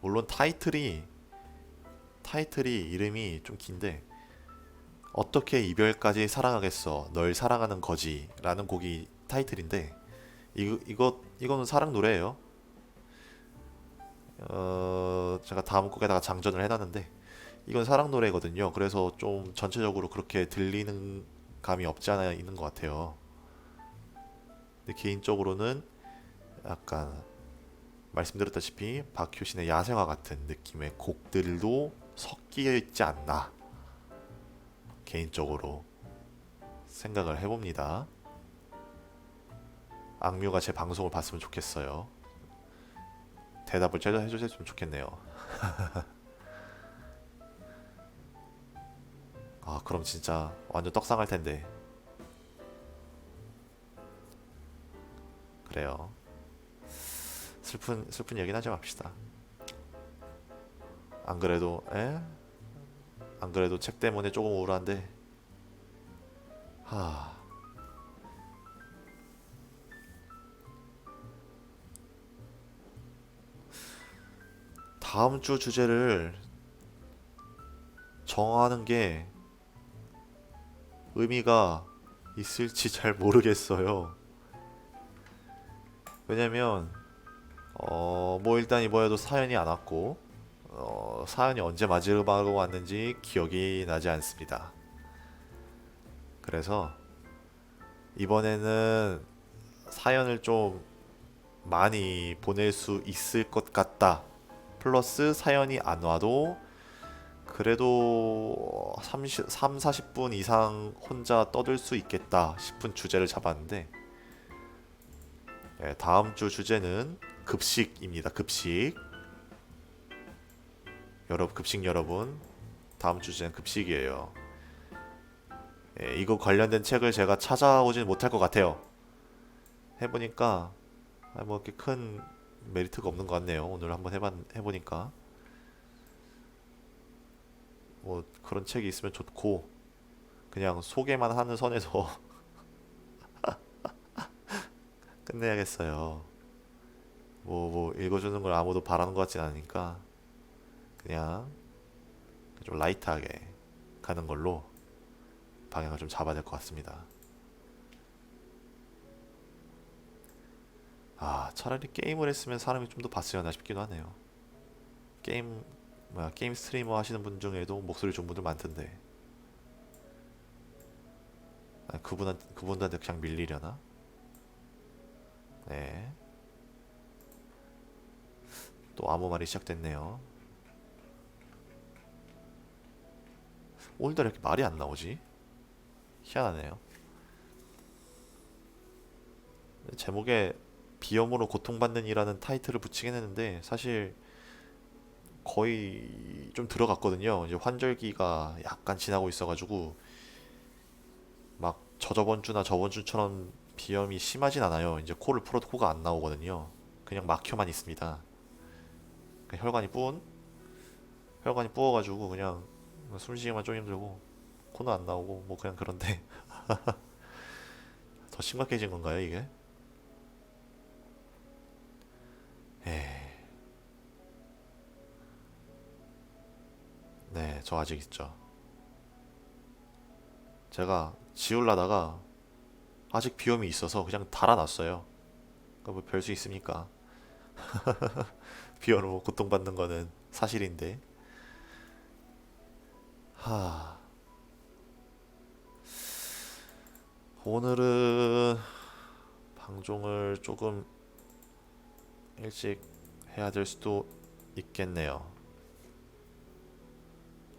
물론 타이틀이 이름이 좀 긴데 어떻게 이별까지 사랑하겠어 널 사랑하는 거지라는 곡이 타이틀인데 이거는 사랑 노래예요. 제가 다음 곡에다가 장전을 해놨는데 이건 사랑 노래거든요. 그래서 좀 전체적으로 그렇게 들리는 감이 없지 않아 있는 것 같아요. 근데 개인적으로는 약간 말씀드렸다시피 박효신의 야생화 같은 느낌의 곡들도 섞여 있지 않나 개인적으로 생각을 해봅니다. 악뮤가 제 방송을 봤으면 좋겠어요. 대답을 해주셨으면 좋겠네요. 아, 그럼 진짜 완전 떡상할 텐데. 그래요. 슬픈 얘기는 하지 맙시다. 안 그래도 안 그래도 책 때문에 조금 우울한데. 하. 다음 주 주제를 정하는 게 의미가 있을지 잘 모르겠어요. 왜냐면 뭐 일단 이번에도 사연이 안 왔고 사연이 언제 마지막으로 왔는지 기억이 나지 않습니다. 그래서 이번에는 사연을 좀 많이 보낼 수 있을 것 같다. 플러스 사연이 안 와도 그래도 40분 이상 혼자 떠들 수 있겠다 싶은 주제를 잡았는데 다음 주 주제는 급식입니다. 급식. 급식 여러분. 다음 주 주제는 급식이에요. 이거 관련된 책을 제가 찾아오진 못할 것 같아요. 해보니까 뭐 이렇게 큰 메리트가 없는 것 같네요. 오늘 한번 해보니까 뭐 그런 책이 있으면 좋고 그냥 소개만 하는 선에서 끝내야겠어요. 뭐 읽어주는 걸 아무도 바라는 것 같진 않으니까 그냥 좀 라이트하게 가는 걸로 방향을 좀 잡아야 될 것 같습니다. 아, 차라리 게임을 했으면 사람이 좀 더 봤으려나 싶기도 하네요. 게임 게임 스트리머 하시는 분 중에도 목소리 좋은 분들 많던데 그분들한테 그냥 밀리려나? 네. 또 아무 말이 시작됐네요. 오늘따라 이렇게 말이 안 나오지? 희한하네요. 제목에 비염으로 고통받는 이라는 타이틀을 붙이긴 했는데 사실 거의 좀 들어갔거든요. 이제 환절기가 약간 지나고 있어가지고 막 저저번 주나 저번 주처럼 비염이 심하진 않아요. 이제 코를 풀어도 코가 안 나오거든요. 그냥 막혀만 있습니다. 그냥 혈관이 부어가지고 그냥 숨쉬기만 좀 힘들고 코는 안 나오고 뭐 그냥 그런데 더 심각해진 건가요, 이게? 에, 네, 저 아직 있죠. 제가 지우려다가 아직 비염이 있어서 그냥 달아놨어요. 그뭐 별 수 있습니까? 비염으로 고통받는 거는 사실인데. 하, 오늘은 방종을 조금 일찍 해야 될 수도 있겠네요.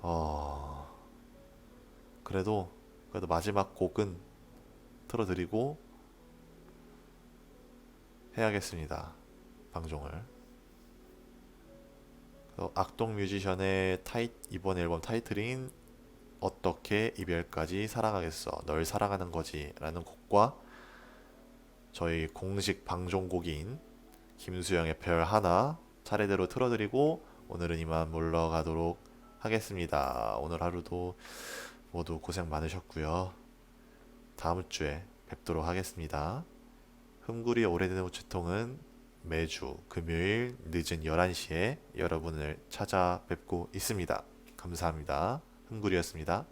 어, 그래도 마지막 곡은 틀어드리고 해야겠습니다. 방종을. 악동 뮤지션의 이번 앨범 타이틀인 어떻게 이별까지 사랑하겠어 널 사랑하는 거지 라는 곡과 저희 공식 방종곡인 김수영의 별 하나 차례대로 틀어드리고 오늘은 이만 물러가도록 하겠습니다. 오늘 하루도 모두 고생 많으셨고요. 다음 주에 뵙도록 하겠습니다. 흠구리의 오래된 우체통은 매주 금요일 늦은 11시에 여러분을 찾아뵙고 있습니다. 감사합니다. 흠구리였습니다.